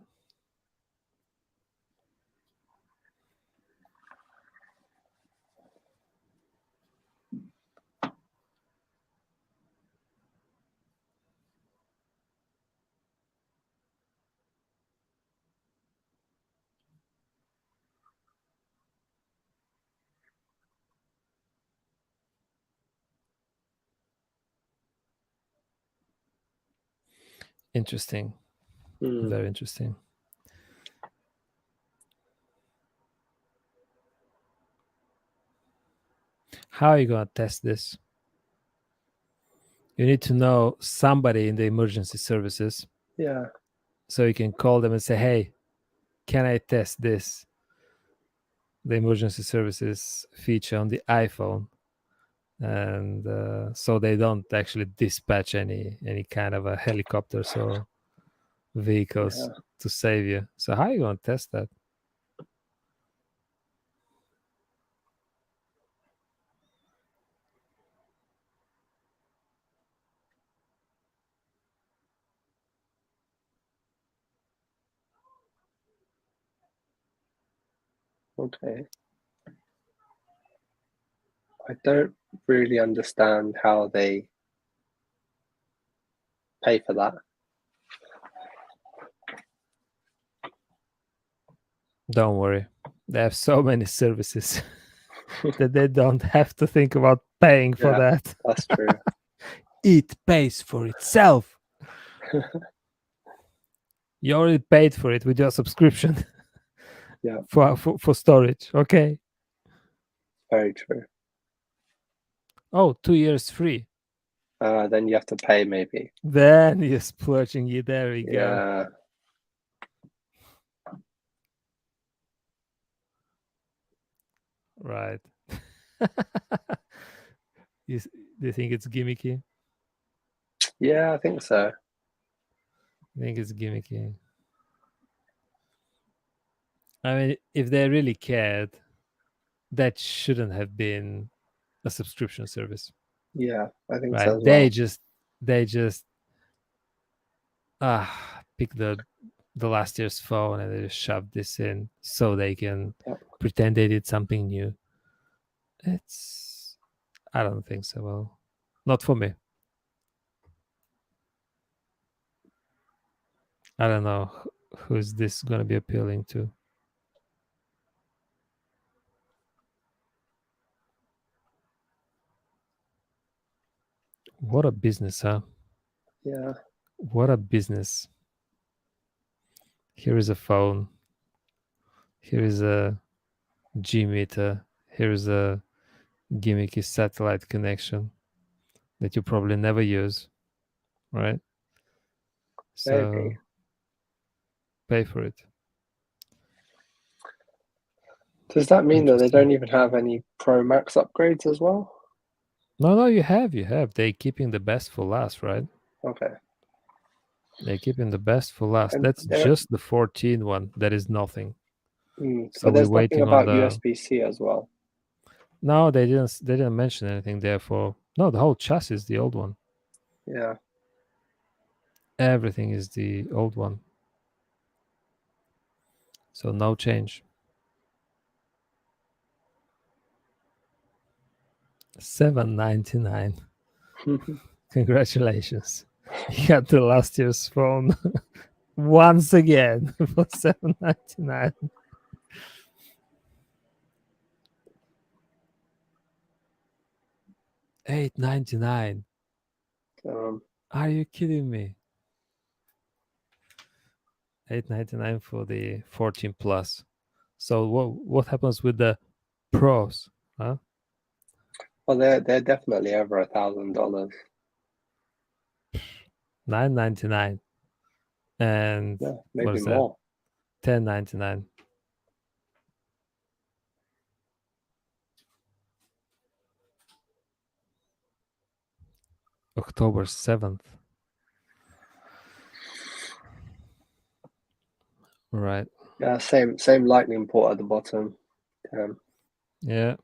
Interesting. Mm. Very interesting. How are you going to test this? You need to know somebody in the emergency services Yeah. so you can call them and say, hey, can I test this? The emergency services feature on the iPhone. And so they don't actually dispatch any kind of a helicopters or vehicles Yeah. to save you. So how are you going to test that? Okay. I don't really understand how they pay for that. Don't worry. They have so many services that they don't have to think about paying for Yeah, that. that's true. It pays for itself. You already paid for it with your subscription. Yeah. for storage. Okay. Very true. Oh, 2 years free. Then you have to pay maybe. Then you're splurging you. There we go. Yeah. Right. Do you think it's gimmicky? Yeah, I think so. I think it's gimmicky. I mean, if they really cared, that shouldn't have been a subscription service, Yeah, I think right? so as They well. just pick the last year's phone and they just shove this in so they can Yeah. pretend they did something new. I don't think so. Well, not for me. I don't know who's this going to be appealing to. What a business, huh? Yeah. What a business. Here is a phone. Here is a G meter. Here is a gimmicky satellite connection that you probably never use, right? Maybe. So pay for it. Does that mean that they Interesting. don't even have any Pro Max upgrades as well? No, you have. They're keeping the best for last, right? Okay. They're keeping the best for last. And That's just the 14 one. That is nothing. So but we're there's nothing waiting on about the. USB-C as well. No, they didn't. They didn't mention anything there for. No, the whole chassis is the old one. Yeah. Everything is the old one. So no change. $799. Congratulations. You got the last year's phone once again for $799. $899. Are you kidding me? $899 for the 14 plus. So what happens with the pros? Huh? Well, they're definitely over $1,000. $999. And Yeah, what maybe is that? more. $1099. October 7th. Right. Yeah, same lightning port at the bottom. Yeah.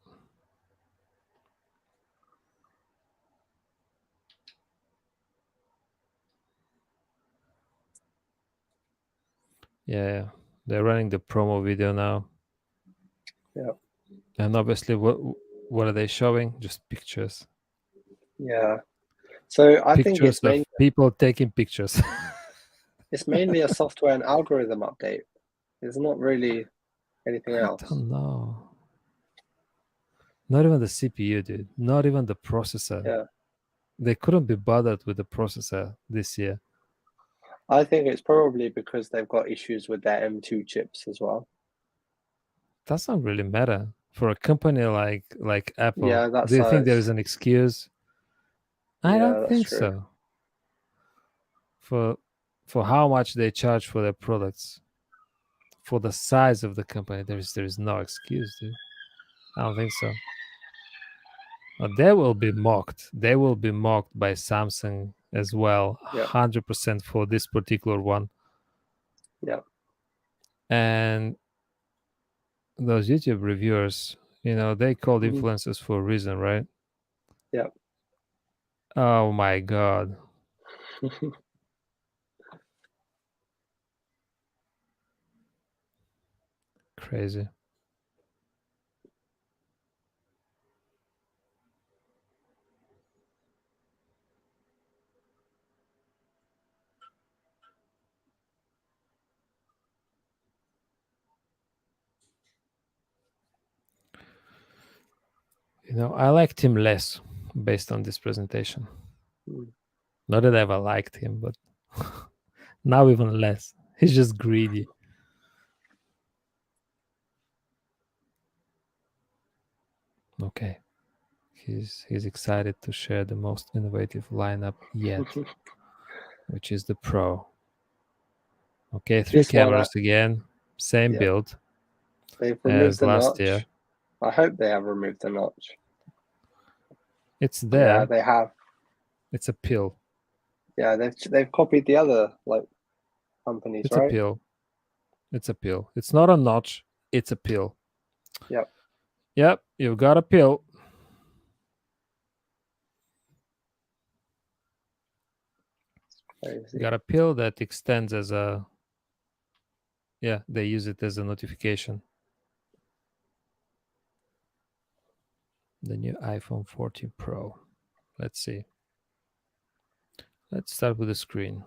Yeah. They're running the promo video now. Yeah. And obviously what are they showing? Just pictures. Yeah. So I think Pictures of people taking pictures. it's mainly a software and algorithm update. There's not really anything I else. don't know. Not even the CPU, dude. Not even the processor. Yeah. They couldn't be bothered with the processor this year. I think it's probably because they've got issues with their M2 chips as well. Does not really matter for a company like Apple. Yeah, Do that's you think there is an excuse? I yeah, don't that's think true. so. For how much they charge for their products, for the size of the company, there is no excuse, dude. I don't think so. They will be mocked. They will be mocked by Samsung as well, Yeah. 100% for this particular one. Yeah. And those YouTube reviewers, they called Mhm. influencers for a reason, right? Yeah. Oh my God. Crazy. I liked him less based on this presentation. Not that I ever liked him, but now even less. He's just greedy. Okay. He's excited to share the most innovative lineup yet, which is the Pro. Okay, 3 This one, cameras again, same yeah. build They've removed as the last notch. year. I hope they have removed the notch. It's Yeah, there. they have. It's a pill. Yeah, they've copied the other companies, It's right? a pill. It's a pill. It's not a notch. It's a pill. Yep. Yep, you've got a pill. Crazy. Got a pill that extends as a. Yeah, they use it as a notification. The new iPhone 14 Pro. Let's see. Let's start with the screen.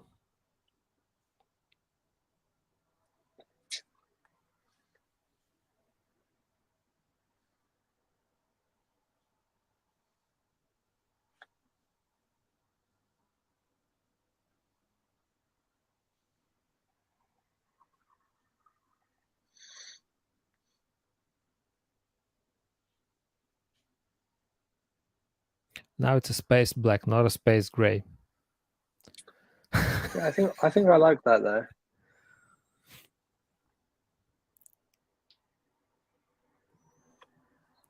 Now it's a space black, not a space gray. Yeah, I think I like that though.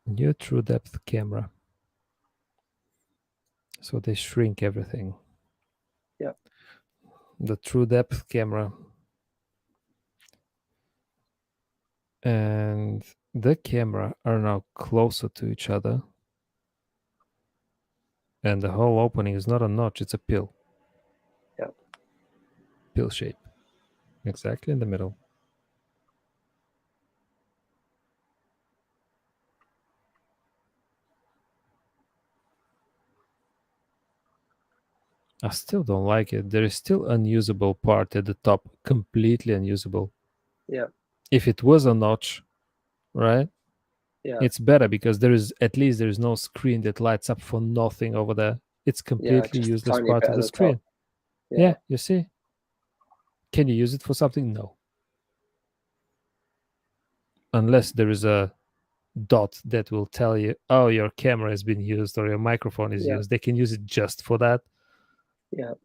New true depth camera. So they shrink everything. Yep. The true depth camera and the camera are now closer to each other. And the whole opening is not a notch, it's a pill. Yep. Pill shape. Exactly in the middle. I still don't like it. There is still unusable part at the top, completely unusable. Yeah. If it was a notch, right? Yeah. It's better because there is no screen that lights up for nothing over there. It's completely Just a useless tiny part bit of at the the top. screen. Yeah, you see. Can you use it for something? No. Unless there is a dot that will tell you, oh, your camera has been used or your microphone is used. They can use it just for that. Yeah.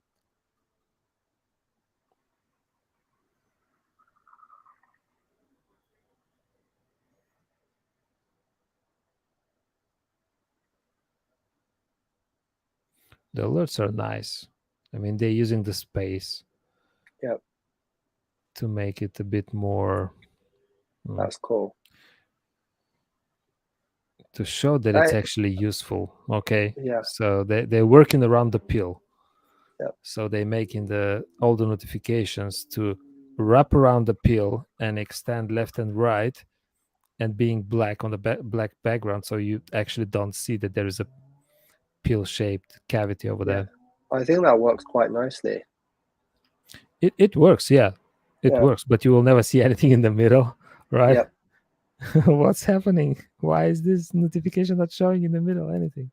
The alerts are nice. I mean, they're using the space to make it a bit more. That's cool. To show that it's actually useful. Okay. Yeah. So they're working around the pill. Yep. So they're making all the notifications to wrap around the pill and extend left and right and being black on the black background. So you actually don't see that there is a pill shaped cavity over there. I think that works quite nicely. It works, yeah. It works, but you will never see anything in the middle, right? Yep. What's happening? Why is this notification not showing in the middle? Anything?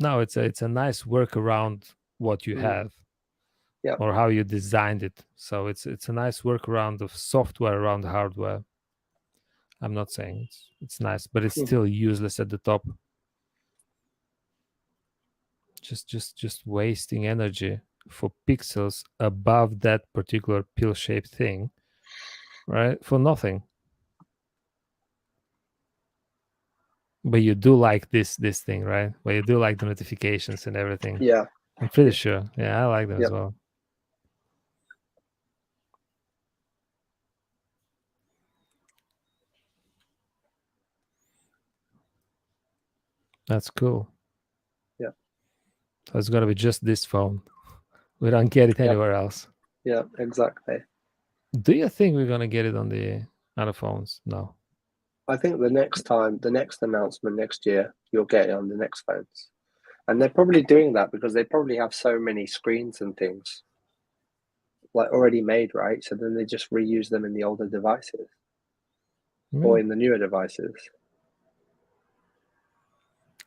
No, it's a nice workaround what you have, or how you designed it. So it's a nice workaround of software around hardware. I'm not saying it's nice, but it's still useless at the top. Just wasting energy for pixels above that particular pill-shaped thing, right? For nothing. But you do like this thing, right? But you do like the notifications and everything. Yeah. I'm pretty sure. Yeah, I like them as well. That's cool. Yeah. So it's got to be just this phone. We don't get it anywhere else. Yeah, exactly. Do you think we're going to get it on the other phones? No. I think the next announcement next year, you'll get it on the next phones. And they're probably doing that because they probably have so many screens and things already made, right? So then they just reuse them in the older devices. or in the newer devices.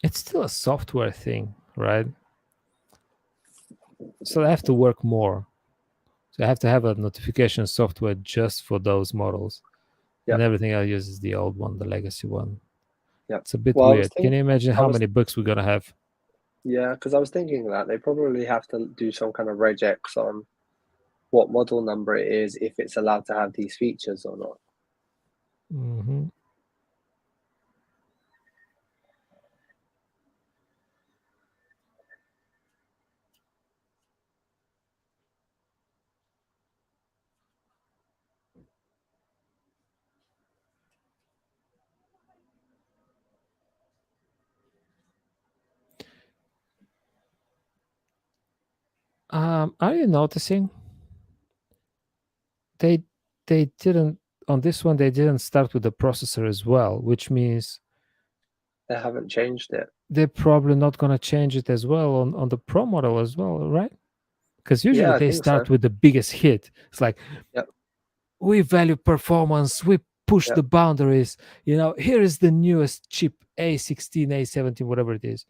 It's still a software thing, right? So they have to work more. So I have to have a notification software just for those models. Yep. And everything else uses the old one, the legacy one. Yep. It's a bit Well, weird. Can you imagine how many books we're gonna have? Yeah, because I was thinking that they probably have to do some kind of regex on what model number it is, if it's allowed to have these features or not. Mm-hmm. Are you noticing they didn't on this one, they didn't start with the processor as well, which means They haven't changed it. they're probably not going to change it as well on the Pro model as well, right? Because usually Yeah, I they think so. start with the biggest hit. It's like, Yep. we value performance, we push Yep. the boundaries. Here is the newest chip, A16, A17, whatever it is.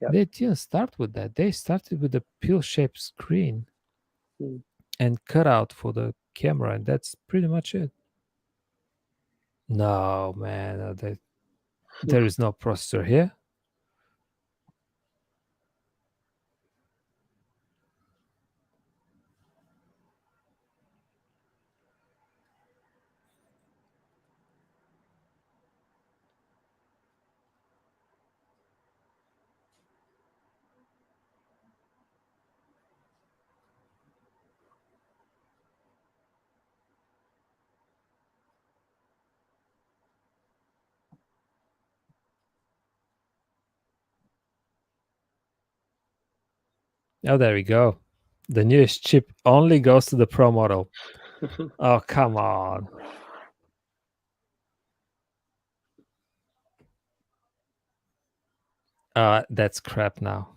Yep. They didn't start with that. They started with a pill-shaped screen and cutout for the camera, and that's pretty much it. No, man, there is no processor here. Oh, there we go. The newest chip only goes to the Pro model. Oh, come on. That's crap now.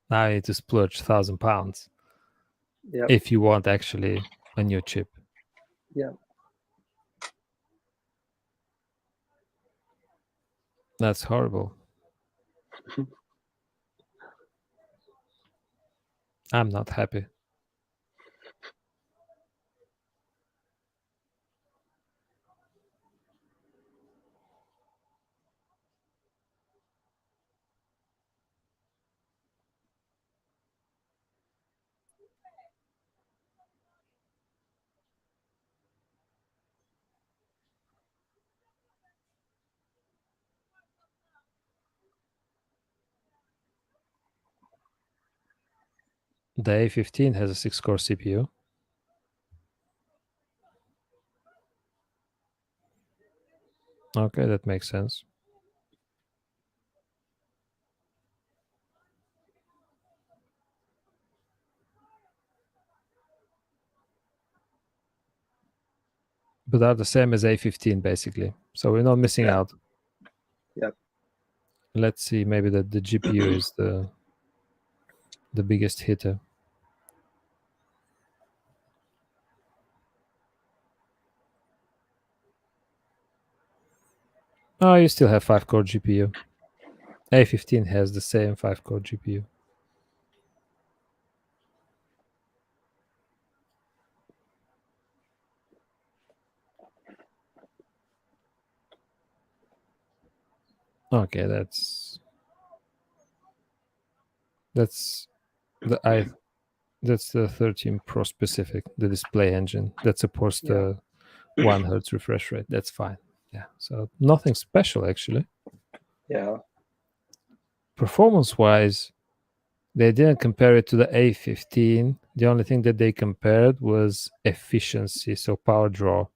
Now you need to splurge £1,000 Yep. if you want actually a new chip. Yeah. That's horrible. I'm not happy. The A15 has a 6-core CPU. Okay, that makes sense. But are the same as A15 basically. So we're not missing out. Yep. Let's see, maybe the GPU is the biggest hitter. Oh, you still have 5-core GPU. A15 has the same 5-core GPU. Okay, that's the 13 Pro specific, the display engine that supports the 1 Hz refresh rate. That's fine. Yeah, so nothing special actually. Yeah. Performance wise, they didn't compare it to the A15. The only thing that they compared was efficiency, so power draw.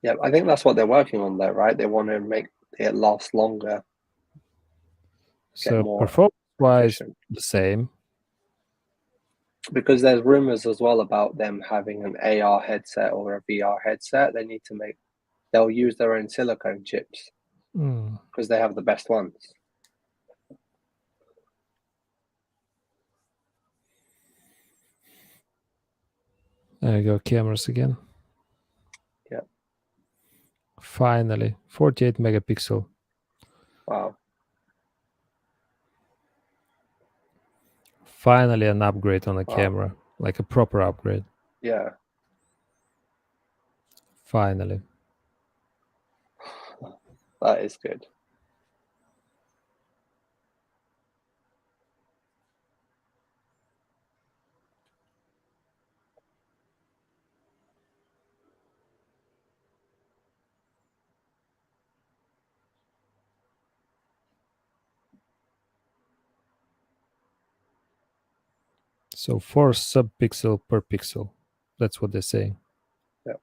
Yeah, I think that's what they're working on there, right? They want to make it last longer. So performance wise, the same. Because there's rumors as well about them having an AR headset or a VR headset. They'll use their own silicone chips because they have the best ones. There you go, cameras again. Yeah. Finally, 48 megapixel. Wow. Finally, an upgrade on a Wow. camera, like a proper upgrade. Yeah. Finally. That is good. So 4 subpixel per pixel. That's what they say. Yeah.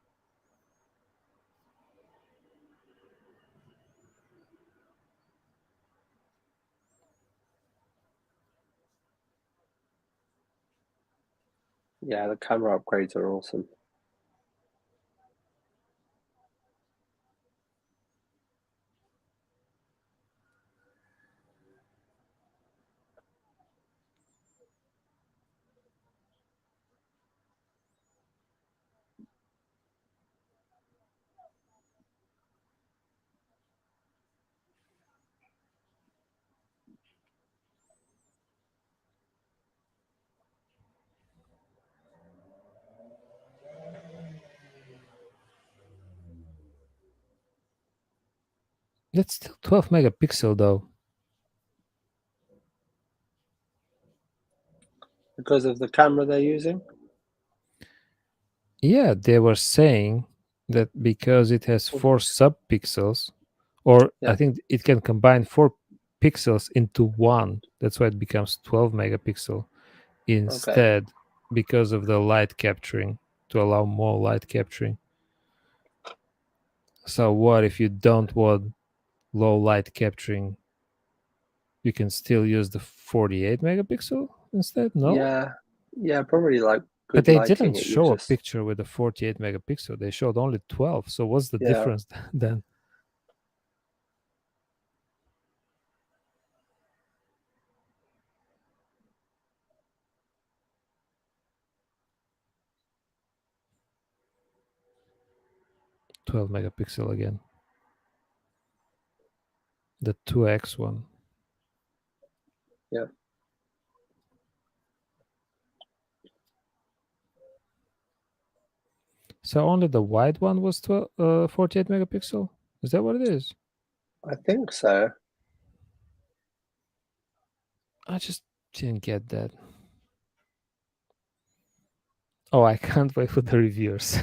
Yeah, the camera upgrades are awesome. That's still 12 megapixel though. Because of the camera they're using? Yeah, they were saying that because it has 4 subpixels, or I Yeah. think it can combine 4 pixels into one. That's why it becomes 12 megapixel Okay. instead, because of the light capturing, to allow more light capturing. So what if you don't want low light capturing? You can still use the 48 megapixel instead? No? Yeah. Yeah, probably like But good they didn't lighting. It show a uses. picture with a 48 megapixel. They showed only 12. So what's the Yeah. difference then? 12 megapixel again. The 2x one. Yeah. So only the wide one was 48 megapixel? Is that what it is? I think so. I just didn't get that. Oh, I can't wait for the reviewers.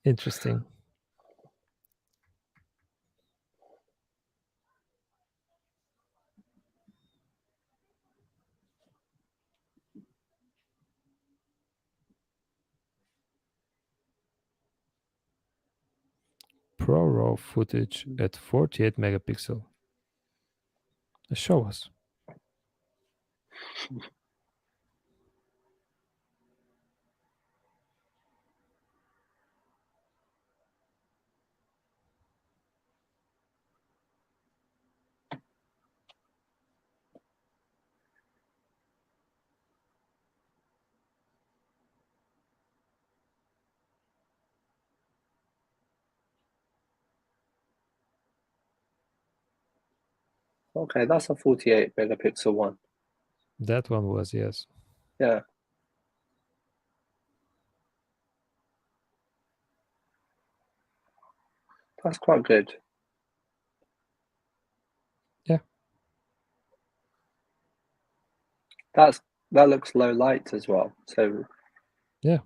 Interesting. Pro RAW footage at 48 megapixel. Show us. Okay, that's a 48 megapixel one. That one was, yes. Yeah. That's quite good. Yeah. That looks low light as well. So Yeah.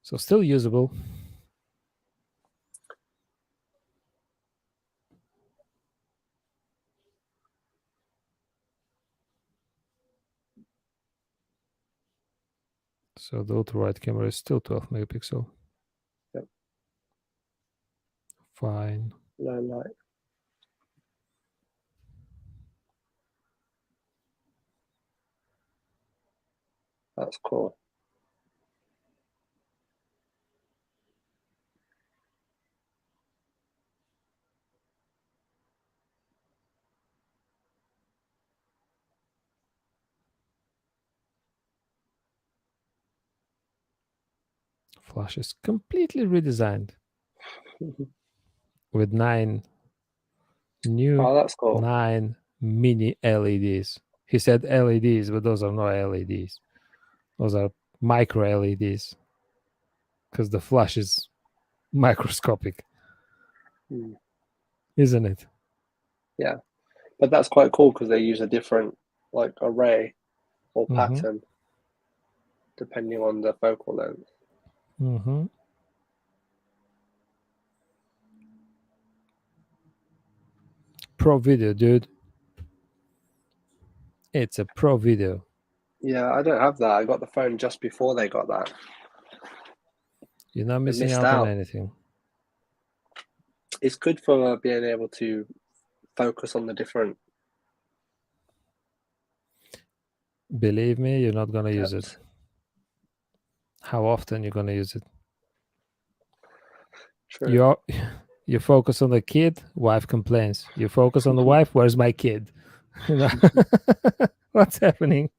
So still usable. So the ultra wide camera is still 12 megapixel. yep, Fine. low light. That's cool. Flash is completely redesigned with Oh, that's cool. 9 mini LEDs. He said LEDs, but those are not LEDs. Those are micro LEDs because the flash is microscopic, isn't it? Yeah, but that's quite cool because they use a different like array or pattern depending on the focal length. Pro video, dude. It's a pro video. Yeah, I don't have that. I got the phone just before they got that. You're not missing missed out on out. anything. It's good for being able to focus on the different Believe me, you're not gonna use it. depths. How often you're gonna use it? True. You focus on the kid, wife complains. You focus on the wife, where's my kid? You know what's happening?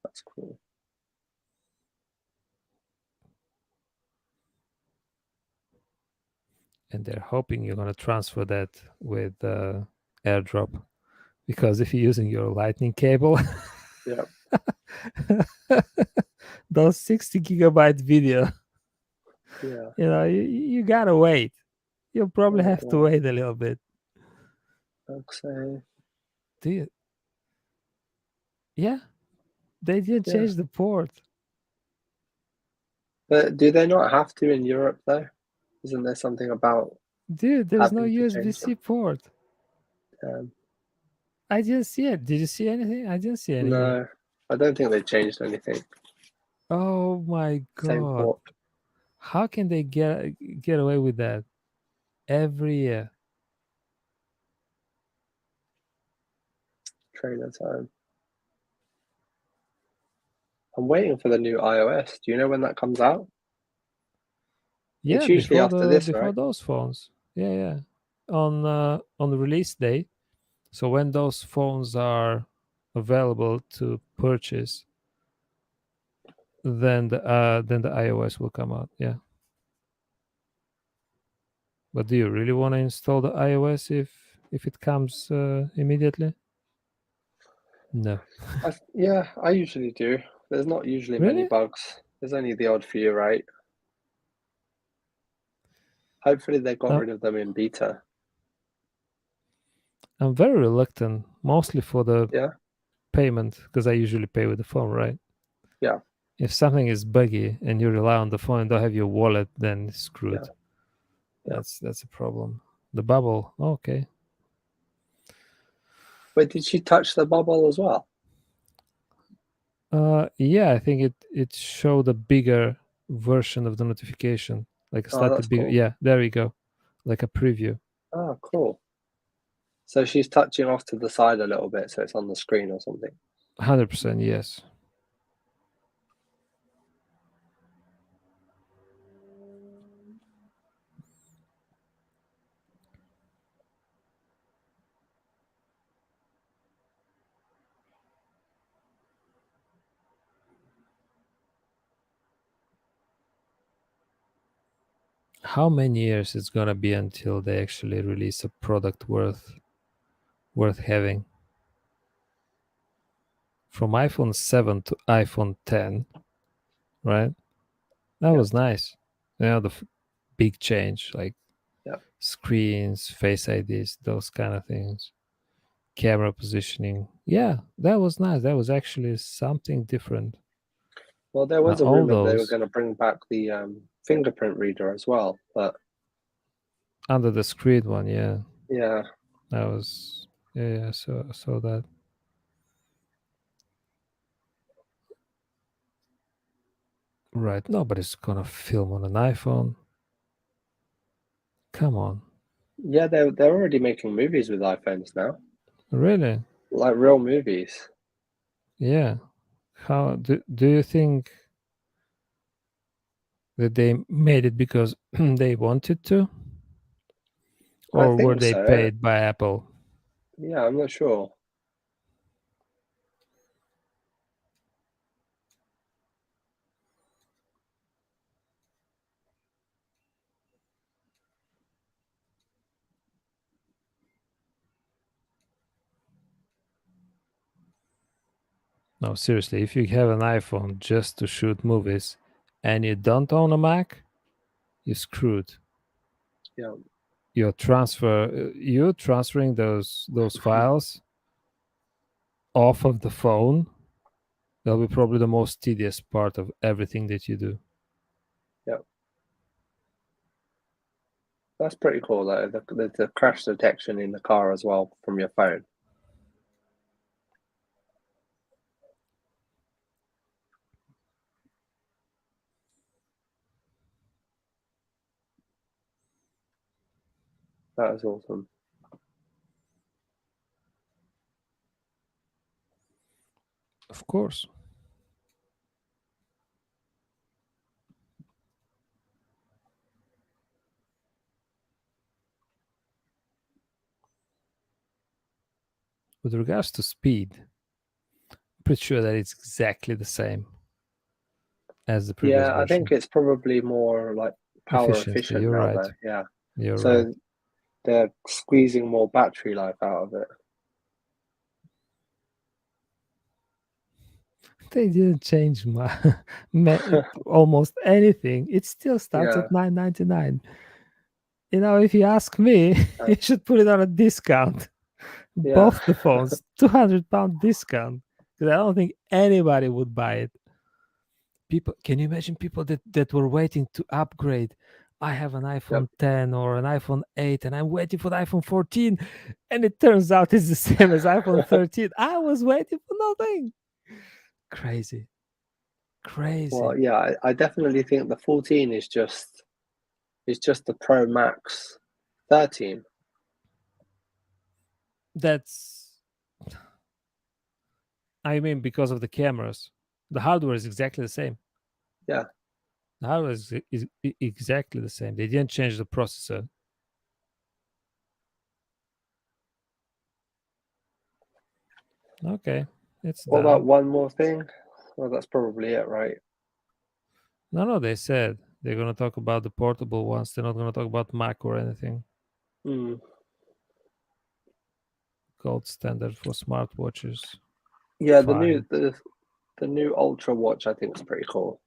That's cool. And they're hoping you're gonna transfer that with AirDrop, because if you're using your Lightning cable, Yeah. those 60 gigabyte video, Yeah. you gotta wait. You'll probably Oh, have to wait a little bit. okay. Do you? Yeah, they didn't Yeah. change the port. But do they not have to in Europe though? Isn't there something about Dude, there's no having to change USB-C port. them? I didn't see it. Did you see anything? I didn't see anything. No, I don't think they changed anything. Oh my Same god. port. How can they get away with that every year? Trainer time. I'm waiting for the new iOS. Do you know when that comes out? Yeah, It's usually after this, before right? those phones. Yeah. On the release day. So when those phones are available to purchase, then the iOS will come out. Yeah. But do you really want to install the iOS if it comes immediately? No. Yeah, I usually do. There's not usually many Really? bugs. There's only the odd few, right? Hopefully they got Uh, rid of them in beta. I'm very reluctant, mostly for the Yeah, payment, because I usually pay with the phone, right? yeah, If something is buggy and you rely on the phone and don't have your wallet, then it's yeah, screwed. yeah. That's a problem. The bubble, okay. Wait, did she touch the bubble as well? Yeah, I think it showed a bigger version of the notification, like a Oh, slightly that's bigger. cool. Yeah, there we go, like a preview. Oh, cool. So she's touching off to the side a little bit, so it's on the screen or something. 100% yes. How many years it's gonna be until they actually release a product worth having? From iPhone 7 to iPhone 10, right? That Yeah, was nice. The big change, like yeah. screens, face IDs, those kind of things, camera positioning. Yeah, that was nice. That was actually something different. Well, there Now was a all rumor they were those going to bring back the fingerprint reader as well, but under the screen one, yeah, yeah, that was yeah. So I saw that. Right, nobody's gonna film on an iPhone. Come on, yeah, they're already making movies with iPhones now, really? like real movies. Yeah. How do you think that they made it because they wanted to, I or were think they so. paid by Apple? Yeah, I'm not sure. No, seriously, if you have an iPhone just to shoot movies and you don't own a Mac, you're screwed. Yeah, You're transferring those files off of the phone. That'll be probably the most tedious part of everything that you do. yeah. That's pretty cool though. The crash detection in the car as well from your phone. That is awesome. Of course. With regards to speed, I'm pretty sure that it's exactly the same as the previous Yeah, I version. think it's probably more like power Efficiency, efficient you're now right. though. Yeah. You're So right. they're squeezing more battery life out of it. They didn't change almost anything. It still starts Yeah. at $9.99. If you ask me, Uh, you should put it on a discount. yeah. Both the phones, £200 discount. Because I don't think anybody would buy it. People, can you imagine people that were waiting to upgrade? I have an Yep. iPhone 10 or an iPhone 8 and I'm waiting for the iPhone 14 and it turns out it's the same as iPhone 13. I was waiting for nothing. Crazy. Well, Crazy. yeah, I definitely think the 14 is just the Pro Max 13. That's, I mean, because of the cameras. The hardware is exactly the same. Yeah. The hardware is exactly the same. They didn't change the processor. Okay, it's What about done. one more thing? Well, that's probably it, right? No, they said they're going to talk about the portable ones. They're not going to talk about Mac or anything. Hmm. Gold standard for smartwatches. Yeah, Fine. the new Ultra watch I think is pretty cool.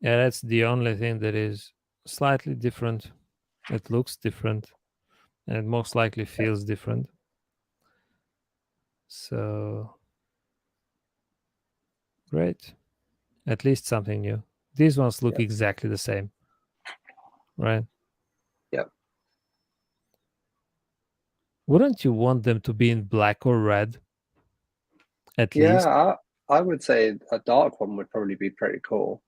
Yeah, that's the only thing that is slightly different. It looks different and it most likely Yeah. feels different. So great. At least something new. These ones look Yeah. exactly the same, right? Yeah. Wouldn't you want them to be in black or red? At least Yeah, I would say a dark one would probably be pretty cool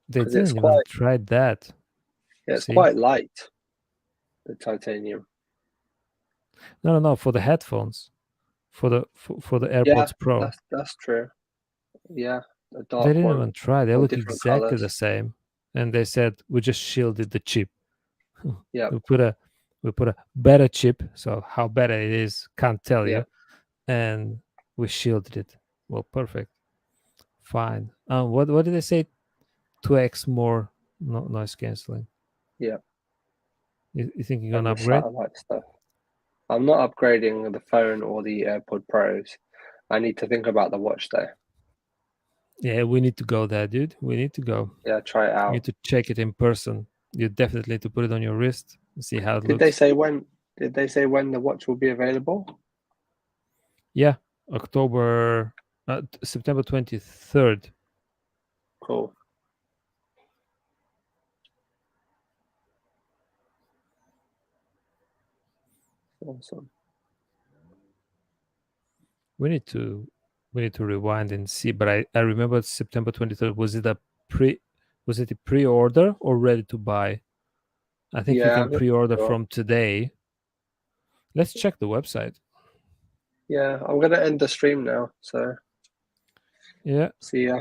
they because didn't even try that. it's See? quite light, the titanium. No. For the headphones, for the Yeah, AirPods Pro, that's true. Yeah, a they dark didn't one even try. They or look different exactly the colors. same, and they said we just shielded the chip. Yeah, we put a we put a better chip. So how better it is, can't tell yeah, you, and we shielded it. Well, perfect, fine. What did they say? 2x more noise canceling. yeah. You think you're And gonna the upgrade? satellite stuff. I'm not upgrading the phone or the AirPod Pros. I need to think about the watch though. Yeah, we need to go there, dude. We need to go. Yeah, try it You out. need to check it in person. You definitely need to put it on your wrist and see how it Did they looks. say when? Did they say when the watch will be available? Yeah, October, September 23rd. Cool. Awesome. We need to we need to rewind and see. But I remember September 23rd. Pre? Was it a pre-order or ready to buy? I think you Yeah, can I'm not pre-order sure. from today. Let's check the website. Yeah, I'm gonna end the stream now. So Yeah. see ya.